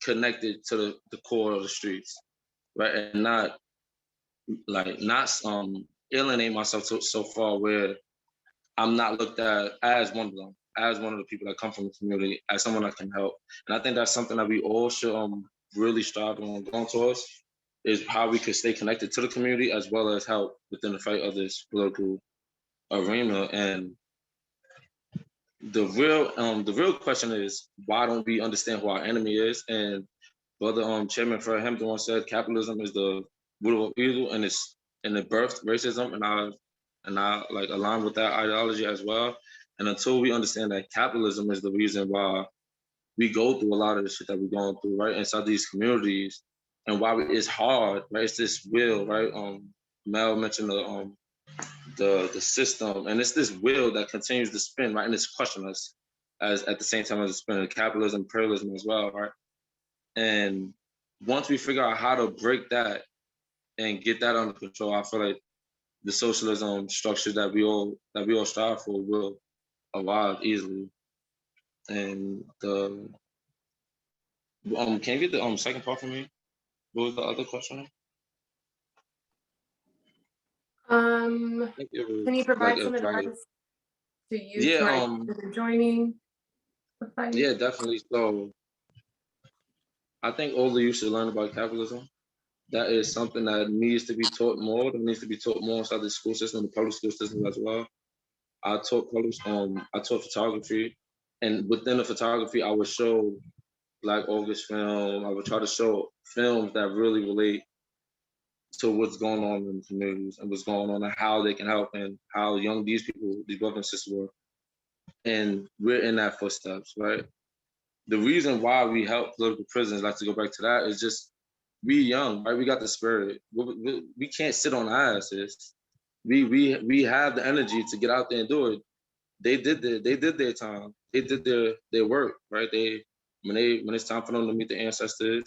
connected to the core of the streets, right? And not alienate myself so far where I'm not looked at as one of them, as one of the people that come from the community, as someone that can help. And I think that's something that we all should really strive on going towards, is how we can stay connected to the community as well as help within the fight of this political arena. And the real question is, why don't we understand who our enemy is? And Brother Chairman Fred Hampton once said, capitalism is the root of evil, and it birthed racism, and I like align with that ideology as well. And until we understand that capitalism is the reason why we go through a lot of the shit that we're going through, right, inside these communities, and why it's hard, right? It's this will, right? Mel mentioned the system, and it's this wheel that continues to spin, right? And it's crushing us as at the same time as it's spinning, capitalism, imperialism as well, right? And once we figure out how to break that and get that under control, I feel like the socialism structure that we all strive for will arrive easily. And can you get the second part for me? What was the other question? Can you provide Like some advice to youth yeah, who are interested in joining the fight? Yeah, definitely. So I think all the youth should learn about capitalism. That is something that needs to be taught more. That needs to be taught more inside the school system, the public school system as well. I taught photography, and within the photography, I would show Black August film. I would try to show films that really relate to what's going on in the communities and what's going on and how they can help and how young these brothers and sisters were. And we're in that footsteps, right? The reason why we help political prisoners, like to go back to that, is just we young, right? We got the spirit. We can't sit on our asses. We have the energy to get out there and do it. They did their time. They did their work, right? When it's time for them to meet the ancestors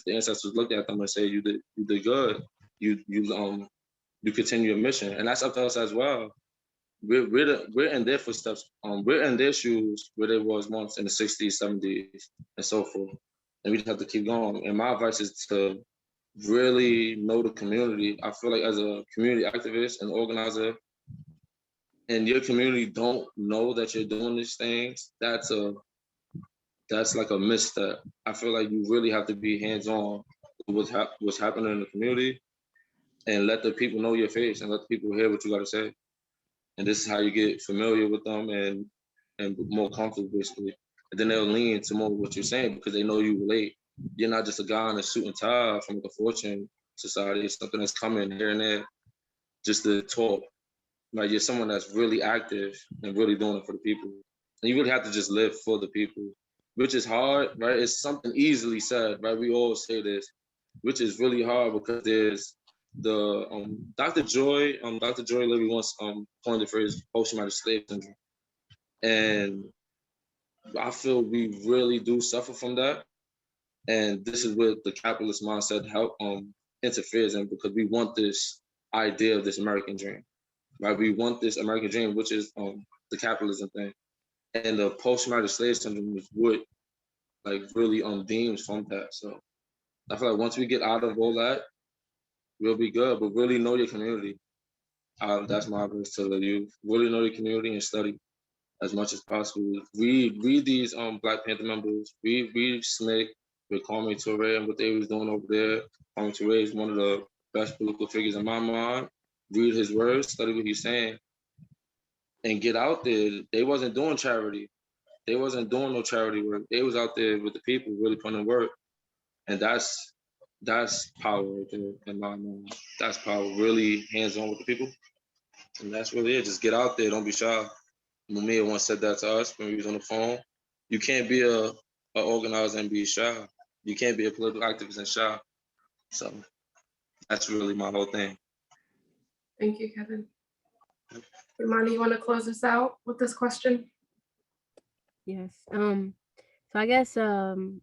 looked at them and say, you did good. You continue your mission, and that's up to us as well. We're in their footsteps. We're in their shoes where they was once in the 60s, 70s, and so forth. And we just have to keep going. And my advice is to really know the community. I feel like as a community activist and organizer, and your community don't know that you're doing these things, that's like a misstep. I feel like you really have to be hands-on with what's happening in the community, and let the people know your face and let the people hear what you got to say. And this is how you get familiar with them and more comfortable, basically. And then they'll lean to more of what you're saying because they know you relate. You're not just a guy in a suit and tie from the fortune society. It's something that's coming here and there just to talk. Like, you're someone that's really active and really doing it for the people. And you really have to just live for the people, which is hard, right? It's something easily said, right? We all say this, which is really hard because there's the Dr. Joy Levy once coined the phrase post-traumatic slave syndrome. And I feel we really do suffer from that. And this is where the capitalist mindset help interferes in, because we want this idea of this American dream, right? We want this American dream, which is the capitalism thing. And the post-traumatic slave syndrome is what like really deems from that. So I feel like once we get out of all that, we'll be good. But really know your community. That's my advice to the youth. Really know your community and study as much as possible. Read these Black Panther members. Read Smick with Kwame Ture and what they was doing over there. Kwame Ture is one of the best political figures in my mind. Read his words, study what he's saying, and get out there. They wasn't doing charity. They wasn't doing no charity work. They was out there with the people, really putting in work. And that's power right there in my mind. That's power, really hands-on with the people. And that's really it. Just get out there, don't be shy. Mumia once said that to us when we was on the phone. You can't be a organizer and be shy. You can't be a political activist and shy. So that's really my whole thing. Thank you, Kevin. Imani, you want to close us out with this question? Yes. So I guess the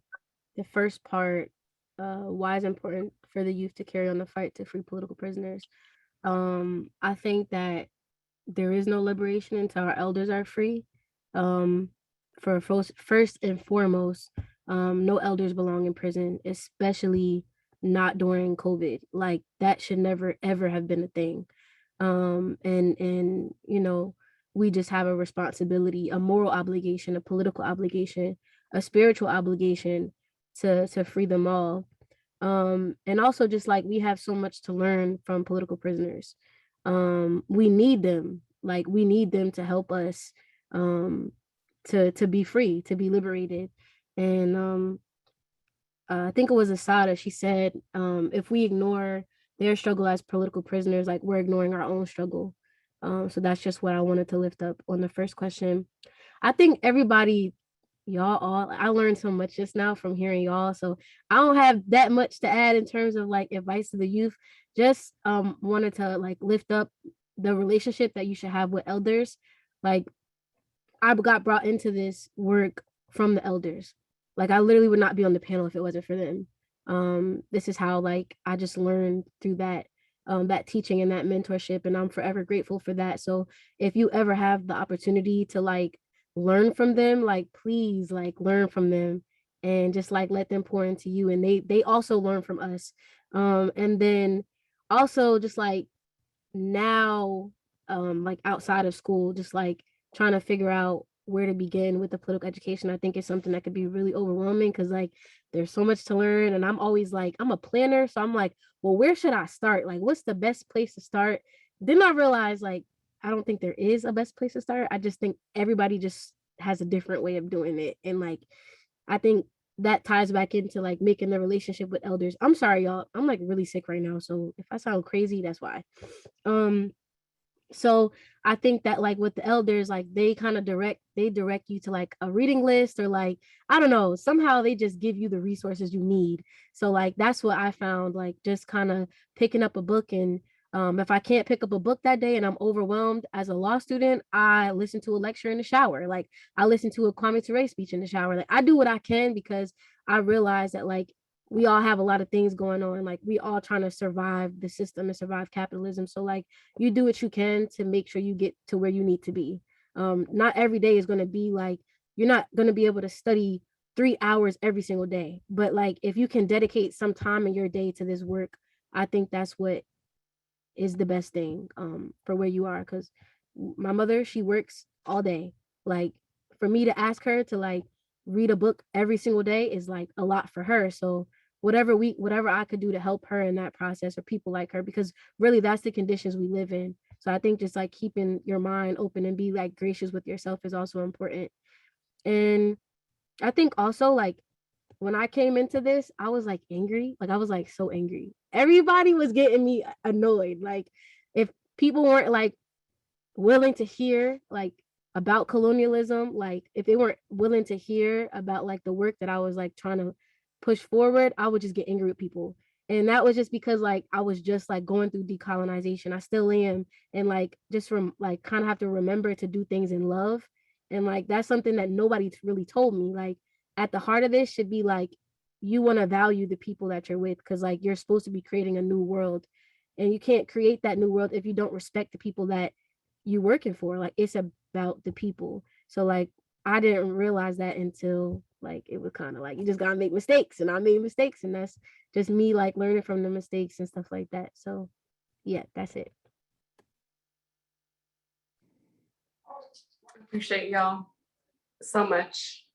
first part, why is it important for the youth to carry on the fight to free political prisoners? I think that there is no liberation until our elders are free. For first and foremost, no elders belong in prison, especially not during COVID. Like that should never ever have been a thing. And you know, we just have a responsibility, a moral obligation, a political obligation, a spiritual obligation to free them all. And also just like we have so much to learn from political prisoners. We need them, like we need them to help us to be free, to be liberated. And I think it was Asada, she said, if we ignore their struggle as political prisoners, like we're ignoring our own struggle. So that's just what I wanted to lift up on the first question. I think everybody, y'all all, I learned so much just now from hearing y'all. So I don't have that much to add in terms of like advice to the youth. Just wanted to like lift up the relationship that you should have with elders. Like I got brought into this work from the elders. Like I literally would not be on the panel if it wasn't for them. This is how like I just learned through that that teaching and that mentorship, and I'm forever grateful for that. So if you ever have the opportunity to like learn from them, like please like learn from them and just like let them pour into you, and they also learn from us. And then also just like now like outside of school, just like trying to figure out where to begin with the political education, I think is something that could be really overwhelming because like there's so much to learn, and I'm always like, I'm a planner, so I'm like, well, where should I start? Like what's the best place to start? Then I realized like I don't think there is a best place to start. I just think everybody just has a different way of doing it, and like I think that ties back into like making the relationship with elders. I'm sorry y'all, I'm like really sick right now, so if I sound crazy, that's why. So I think that like with the elders, like they kind of direct you to like a reading list, or like I don't know, somehow they just give you the resources you need. So like that's what I found, like just kind of picking up a book. And if I can't pick up a book that day and I'm overwhelmed as a law student, I listen to a lecture in the shower. Like I listen to a Kwame Ture speech in the shower. Like I do what I can because I realize that like we all have a lot of things going on. Like we all trying to survive the system and survive capitalism. So like you do what you can to make sure you get to where you need to be. Not every day is going to be like, you're not going to be able to study 3 hours every single day. But like if you can dedicate some time in your day to this work, I think that's what is the best thing for where you are. Because my mother, she works all day. Like for me to ask her to like read a book every single day is like a lot for her. So whatever I could do to help her in that process, or people like her, because really that's the conditions we live in. So I think just like keeping your mind open and be like gracious with yourself is also important. And I think also like when I came into this, I was like angry. Like I was like so angry. Everybody was getting me annoyed. Like if people weren't like willing to hear like about colonialism, like if they weren't willing to hear about like the work that I was like trying to push forward, I would just get angry with people. And that was just because like I was just like going through decolonization. I still am. And like just from like kind of have to remember to do things in love. And like that's something that nobody really told me. Like at the heart of this should be like you want to value the people that you're with, because like you're supposed to be creating a new world, and you can't create that new world if you don't respect the people that you working for. Like it's about the people. So like I didn't realize that until like it was kind of like you just gotta make mistakes, and I made mistakes, and that's just me like learning from the mistakes and stuff like that. So yeah, that's it. Appreciate y'all so much.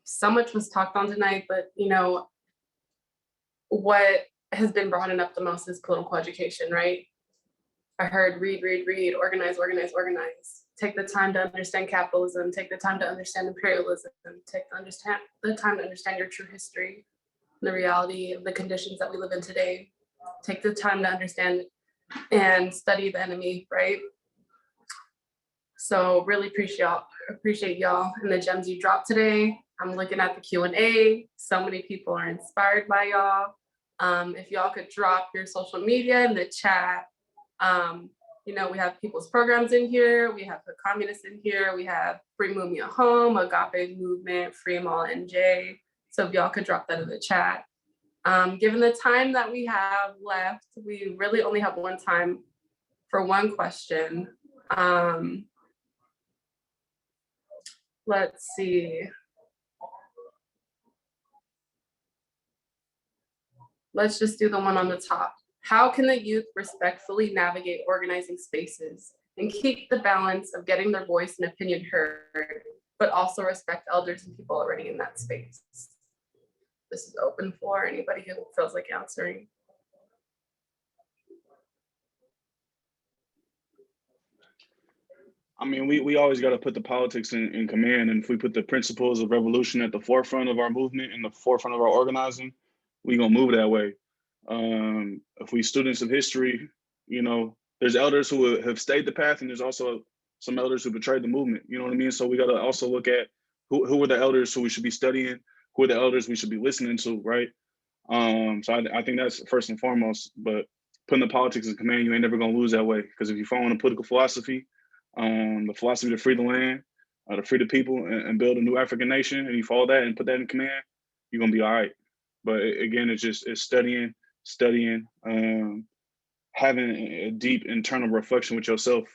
So much was talked on tonight, but you know, what has been brought up the most is political education, right? I heard read, read, read, organize, organize, organize. Take the time to understand capitalism, take the time to understand imperialism, take the time to understand your true history, the reality of the conditions that we live in today. Take the time to understand and study the enemy, right? So really appreciate y'all and the gems you dropped today. I'm looking at the Q&A. So many people are inspired by y'all. If y'all could drop your social media in the chat. You know, we have people's programs in here. We have the communists in here. We have Free Mumia Home, Agape Movement, Free 'em All NJ. So if y'all could drop that in the chat. Given the time that we have left, we really only have one time for one question. Let's see. Let's just do the one on the top. How can the youth respectfully navigate organizing spaces and keep the balance of getting their voice and opinion heard, but also respect elders and people already in that space? This is open for anybody who feels like answering. I mean, we always got to put the politics in command. And if we put the principles of revolution at the forefront of our movement and the forefront of our organizing, we going to move that way. If we students of history, you know, there's elders who have stayed the path, and there's also some elders who betrayed the movement. You know what I mean? So we got to also look at who are the elders who we should be studying, who are the elders we should be listening to, right? So I think that's first and foremost. But putting the politics in command, you ain't never going to lose that way. Because if you follow a political philosophy, the philosophy to free the land, to free the people and build a new African nation, and you follow that and put that in command, you're going to be all right. But again, it's studying, having a deep internal reflection with yourself,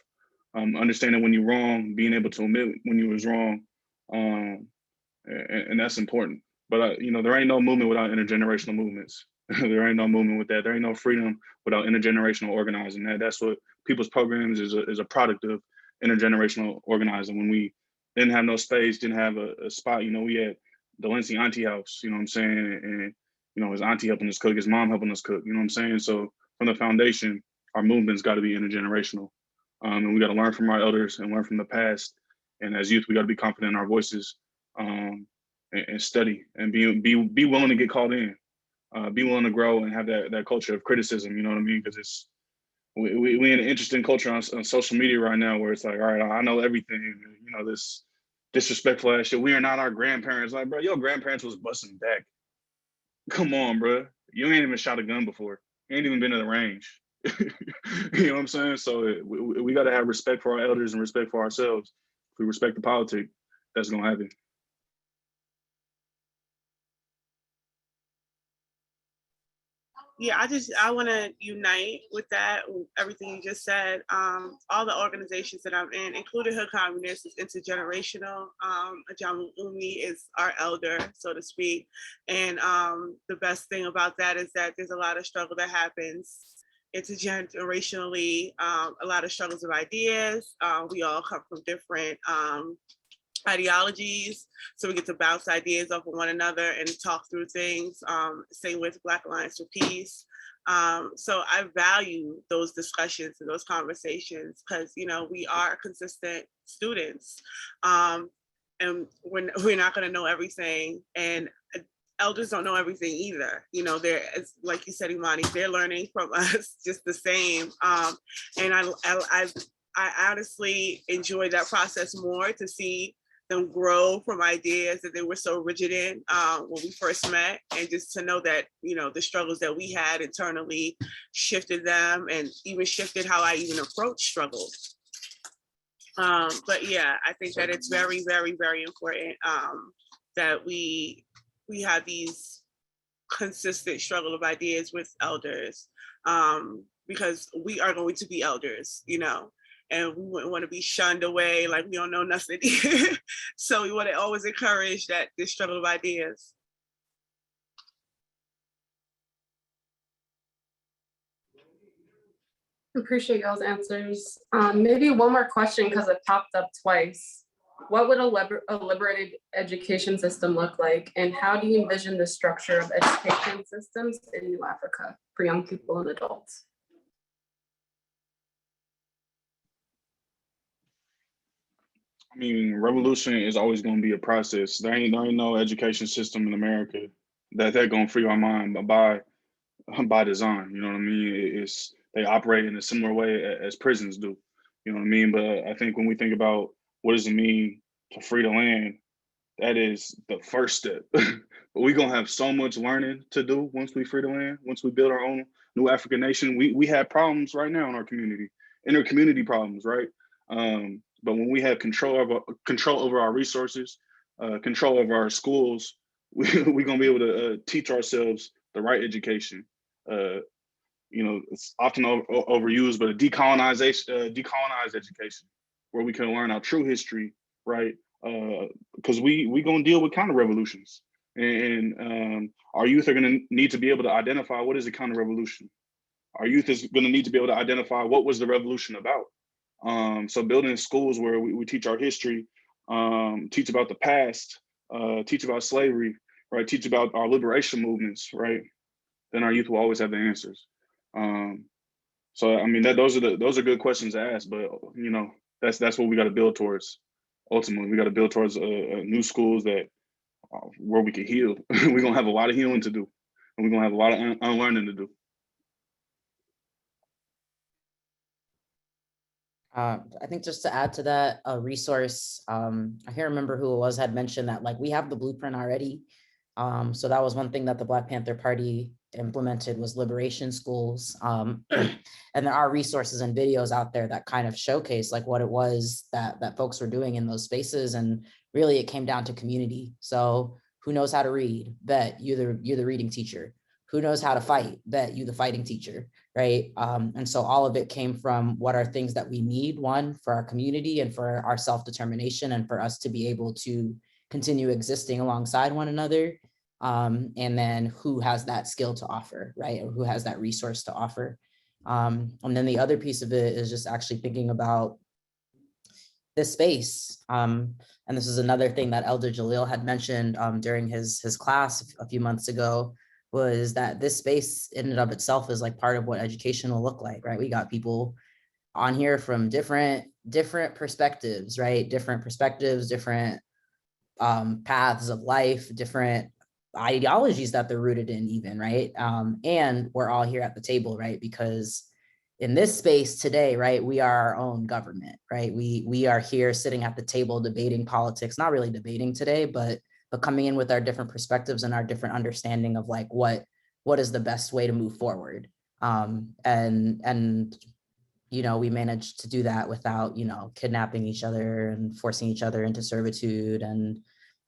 understanding when you're wrong, being able to admit when you was wrong, and that's important. But you know, there ain't no movement without intergenerational movements. There ain't no movement with that. There ain't no freedom without intergenerational organizing. That's what people's programs is a product of intergenerational organizing. When we didn't have no space, didn't have a spot, you know, we had Delancey auntie house, you know what I'm saying? And, you know, his auntie helping us cook, his mom helping us cook, you know what I'm saying? So from the foundation, our movement's got to be intergenerational. And we got to learn from our elders and learn from the past. And as youth, we got to be confident in our voices, and study and be willing to get called in, be willing to grow and have that culture of criticism, you know what I mean? Because it's, we in an interesting culture on social media right now where it's like, all right, I know everything, you know, this disrespectful ass shit. We are not our grandparents. Like, bro, your grandparents was busting back. Come on, bro. You ain't even shot a gun before. You ain't even been to the range. You know what I'm saying? So we got to have respect for our elders and respect for ourselves. If we respect the politic, that's going to happen. Yeah, I want to unite with that, with everything you just said. All the organizations that I'm in, including Hood Communists, is intergenerational. Ajamu Umi is our elder, so to speak. And the best thing about that is that there's a lot of struggle that happens intergenerationally, a lot of struggles of ideas. We all come from different ideologies, so we get to bounce ideas off of one another and talk through things. Same with Black Alliance for Peace. So I value those discussions and those conversations because, you know, we are consistent students, and we're not going to know everything, and elders don't know everything either. You know, they're, like you said, Imani, they're learning from us just the same. And I honestly enjoyed that process more, to see them grow from ideas that they were so rigid in when we first met, and just to know that, you know, the struggles that we had internally shifted them and even shifted how I even approach struggles. But yeah, I think that it's very, very, very important that we have these consistent struggle of ideas with elders, because we are going to be elders, you know, and we wouldn't want to be shunned away like we don't know nothing. So we want to always encourage that this struggle of ideas. Appreciate y'all's answers. Maybe one more question because it popped up twice. What would a liberated education system look like? And how do you envision the structure of education systems in New Africa for young people and adults? I mean, revolution is always going to be a process. There ain't no education system in America that they're going to free our mind by design. You know what I mean? They operate in a similar way as prisons do. You know what I mean? But I think when we think about what does it mean to free the land, that is the first step. But we're gonna have so much learning to do once we free the land, once we build our own new African nation. We have problems right now in our community, inter-community problems, right? But when we have control over our resources, control over our schools, we're gonna be able to teach ourselves the right education. You know, it's often overused, but a decolonized education, where we can learn our true history, right? Because we gonna deal with counter revolutions, and our youth are gonna need to be able to identify what is a counter revolution. Our youth is gonna need to be able to identify what was the revolution about. So building schools where we teach our history, teach about the past, teach about slavery, right? Teach about our liberation movements, right? Then our youth will always have the answers. So I mean, those are good questions to ask, but you know, that's what we got to build towards. Ultimately, we got to build towards new schools that where we can heal. We're gonna have a lot of healing to do, and we're gonna have a lot of unlearning to do. I think just to add to that, a resource, I can't remember who it was, had mentioned that like we have the blueprint already. So that was one thing that the Black Panther Party implemented, was liberation schools. And there are resources and videos out there that kind of showcase like what it was that folks were doing in those spaces. And really it came down to community. So who knows how to read? Bet you're the reading teacher. Who knows how to fight? Bet you the fighting teacher, right? And so all of it came from what are things that we need, one, for our community and for our self-determination, and for us to be able to continue existing alongside one another. And then who has that skill to offer, right? Or who has that resource to offer. And then the other piece of it is just actually thinking about this space. And this is another thing that Elder Jalil had mentioned during his class a few months ago, was that this space in and of itself is like part of what education will look like, right? We got people on here from different perspectives, right? Different perspectives, different paths of life, different ideologies that they're rooted in even, right? And we're all here at the table, right? Because in this space today, right, we are our own government, right? We are here sitting at the table debating politics, not really debating today, but coming in with our different perspectives and our different understanding of like what is the best way to move forward. And you know, we managed to do that without, you know, kidnapping each other and forcing each other into servitude and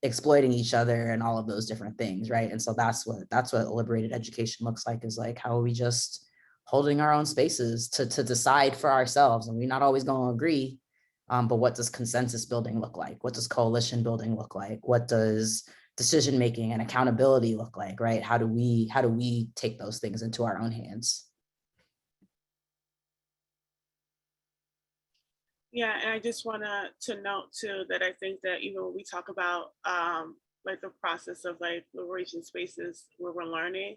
exploiting each other and all of those different things, right? And so that's what liberated education looks like, is like, how are we just holding our own spaces to decide for ourselves? And we're not always going to agree, but what does consensus building look like? What does coalition building look like? What does decision making and accountability look like, right? How do we take those things into our own hands? Yeah, and I just want to note too that I think that, you know, when we talk about like the process of like liberation spaces where we're learning,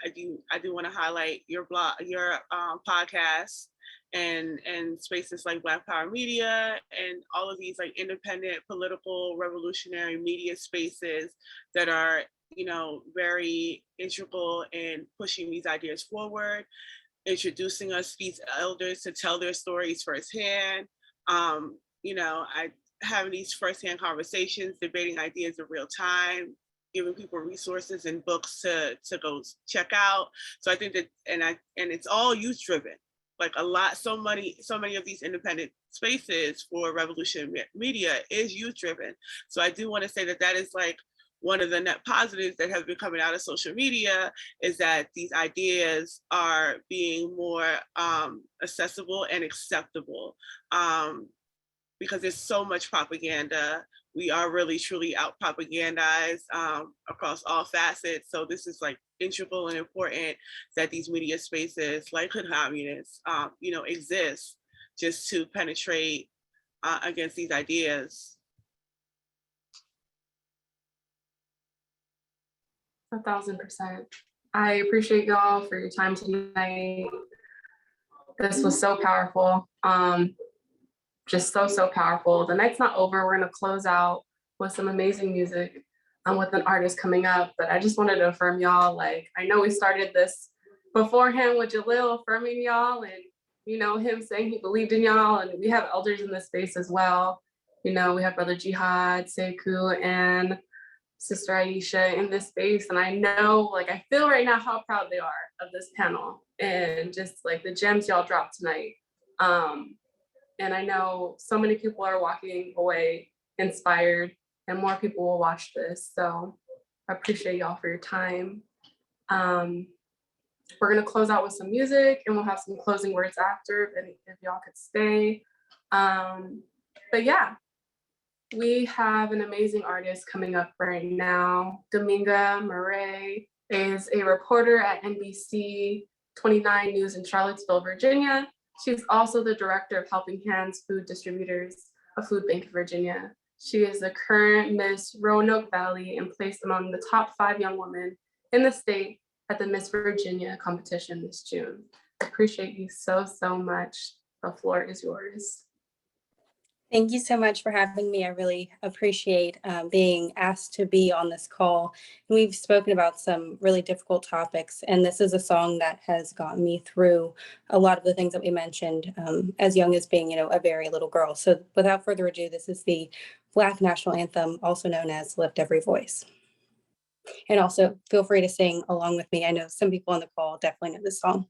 I do want to highlight your blog, your podcast, and spaces like Black Power Media and all of these like independent political revolutionary media spaces that are, you know, very integral in pushing these ideas forward, introducing us these elders to tell their stories firsthand. You know, I having these firsthand conversations, debating ideas in real time, giving people resources and books to go check out. So I think that, and it's all youth driven. Like so many of these independent spaces for revolution media is youth driven. So I do want to say that is like one of the net positives that have been coming out of social media is that these ideas are being more accessible and acceptable, because there's so much propaganda. We are really truly out propagandized across all facets. So this is like integral and important that these media spaces like Hood Communists, exist just to penetrate against these ideas. 1,000%. I appreciate y'all for your time tonight. This was so powerful. Just so powerful. The night's not over. We're gonna close out with some amazing music with an artist coming up. But I just wanted to affirm y'all, like, I know we started this beforehand with Jalil affirming y'all and, him saying he believed in y'all, and we have elders in this space as well. We have Brother Jihad, Sekou, and Sister Aisha in this space. And I know, like, I feel right now how proud they are of this panel and just like the gems y'all dropped tonight. And I know so many people are walking away inspired, and more people will watch this. So I appreciate y'all for your time. We're gonna close out with some music, and we'll have some closing words after, if y'all could stay. But yeah, we have an amazing artist coming up right now. Dominga Murray is a reporter at NBC 29 News in Charlottesville, Virginia. She's also the director of Helping Hands Food Distributors, a food bank in Virginia. She is the current Miss Roanoke Valley and placed among the top 5 young women in the state at the Miss Virginia competition this June. I appreciate you so much. The floor is yours. Thank you so much for having me. I really appreciate being asked to be on this call. We've spoken about some really difficult topics, and this is a song that has gotten me through a lot of the things that we mentioned as young as being, a very little girl. So without further ado, this is the Black National Anthem, also known as Lift Every Voice. And also feel free to sing along with me. I know some people on the call definitely know this song.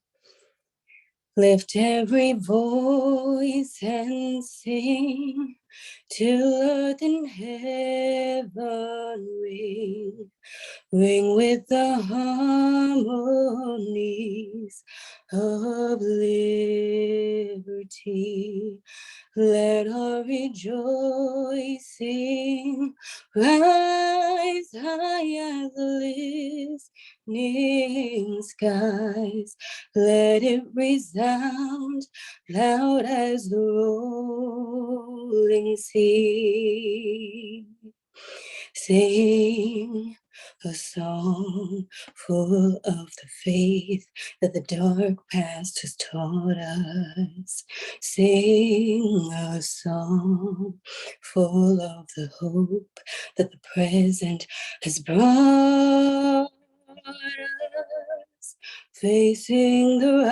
Lift every voice and sing till earth and heaven ring. Ring with the harmonies of liberty. Let our rejoicing rise high as the listening skies. Let it resound loud as the rolling sea. Sing a song full of the faith that the dark past has taught us. Sing a song full of the hope that the present has brought us. Facing the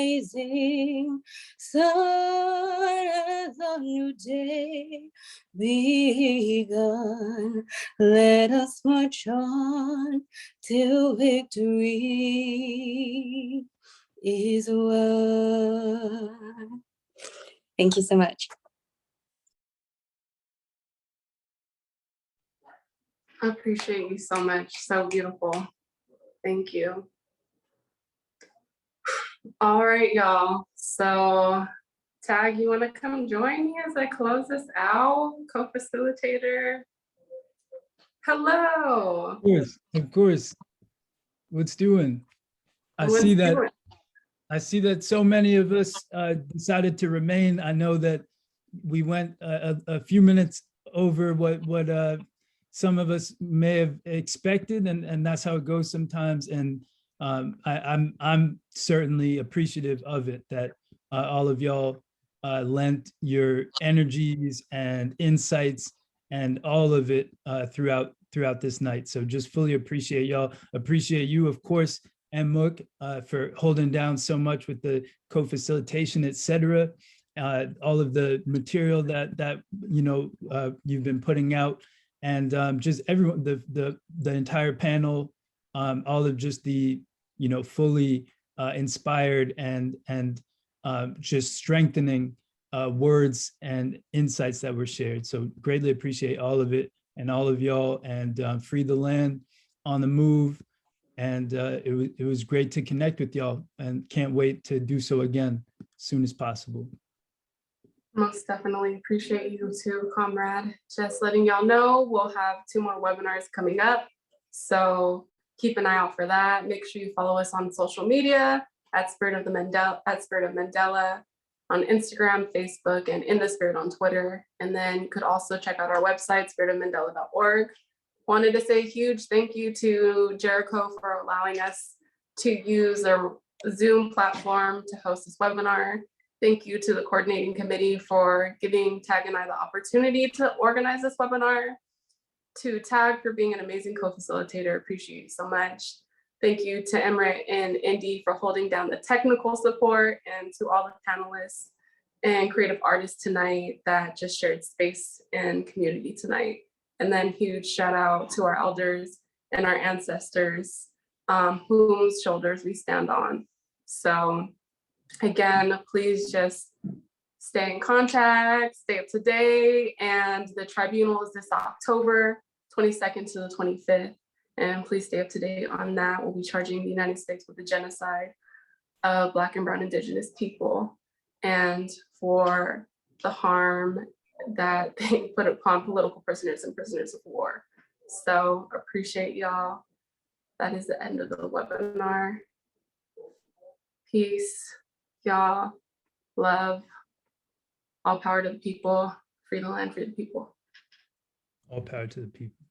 rising sun as a new day begun. Let us march on till victory is won. Thank you so much. I appreciate you so much. So beautiful. Thank you. All right, y'all. So Tag, you want to come join me as I close this out? Co-facilitator. Hello. Of course. What's doing? I see that so many of us decided to remain. I know that we went a few minutes over what some of us may have expected, and that's how it goes sometimes. And I'm certainly appreciative of it, that all of y'all lent your energies and insights and all of it throughout this night. So just fully appreciate y'all. Appreciate you, of course, and Mook for holding down so much with the co-facilitation, etc. All of the material that you've been putting out, and just everyone, the entire panel, all of just the fully inspired and just strengthening words and insights that were shared. So greatly appreciate all of it. and all of y'all, and free the land, on the move. And it was great to connect with y'all, and can't wait to do so again as soon as possible. Most definitely appreciate you too, comrade. Just letting y'all know, we'll have 2 more webinars coming up. So keep an eye out for that. Make sure you follow us on social media at Spirit of Mandela on Instagram, Facebook, and In the Spirit on Twitter. And then you could also check out our website, spiritofmandela.org. Wanted to say a huge thank you to Jericho for allowing us to use a Zoom platform to host this webinar. Thank you to the coordinating committee for giving Tag and I the opportunity to organize this webinar. To Tag for being an amazing co-facilitator, appreciate you so much. Thank you to Emre and Indy for holding down the technical support, and to all the panelists and creative artists tonight that just shared space and community tonight. And then huge shout out to our elders and our ancestors, whose shoulders we stand on. So again, please just stay in contact, stay up to date. And the tribunal is this October 22nd to the 25th. And please stay up to date on that. We'll be charging the United States with the genocide of Black and Brown Indigenous people, and for the harm that they put upon political prisoners and prisoners of war. So appreciate y'all. That is the end of the webinar. Peace, y'all, love, all power to the people, free the land, free the people. All power to the people.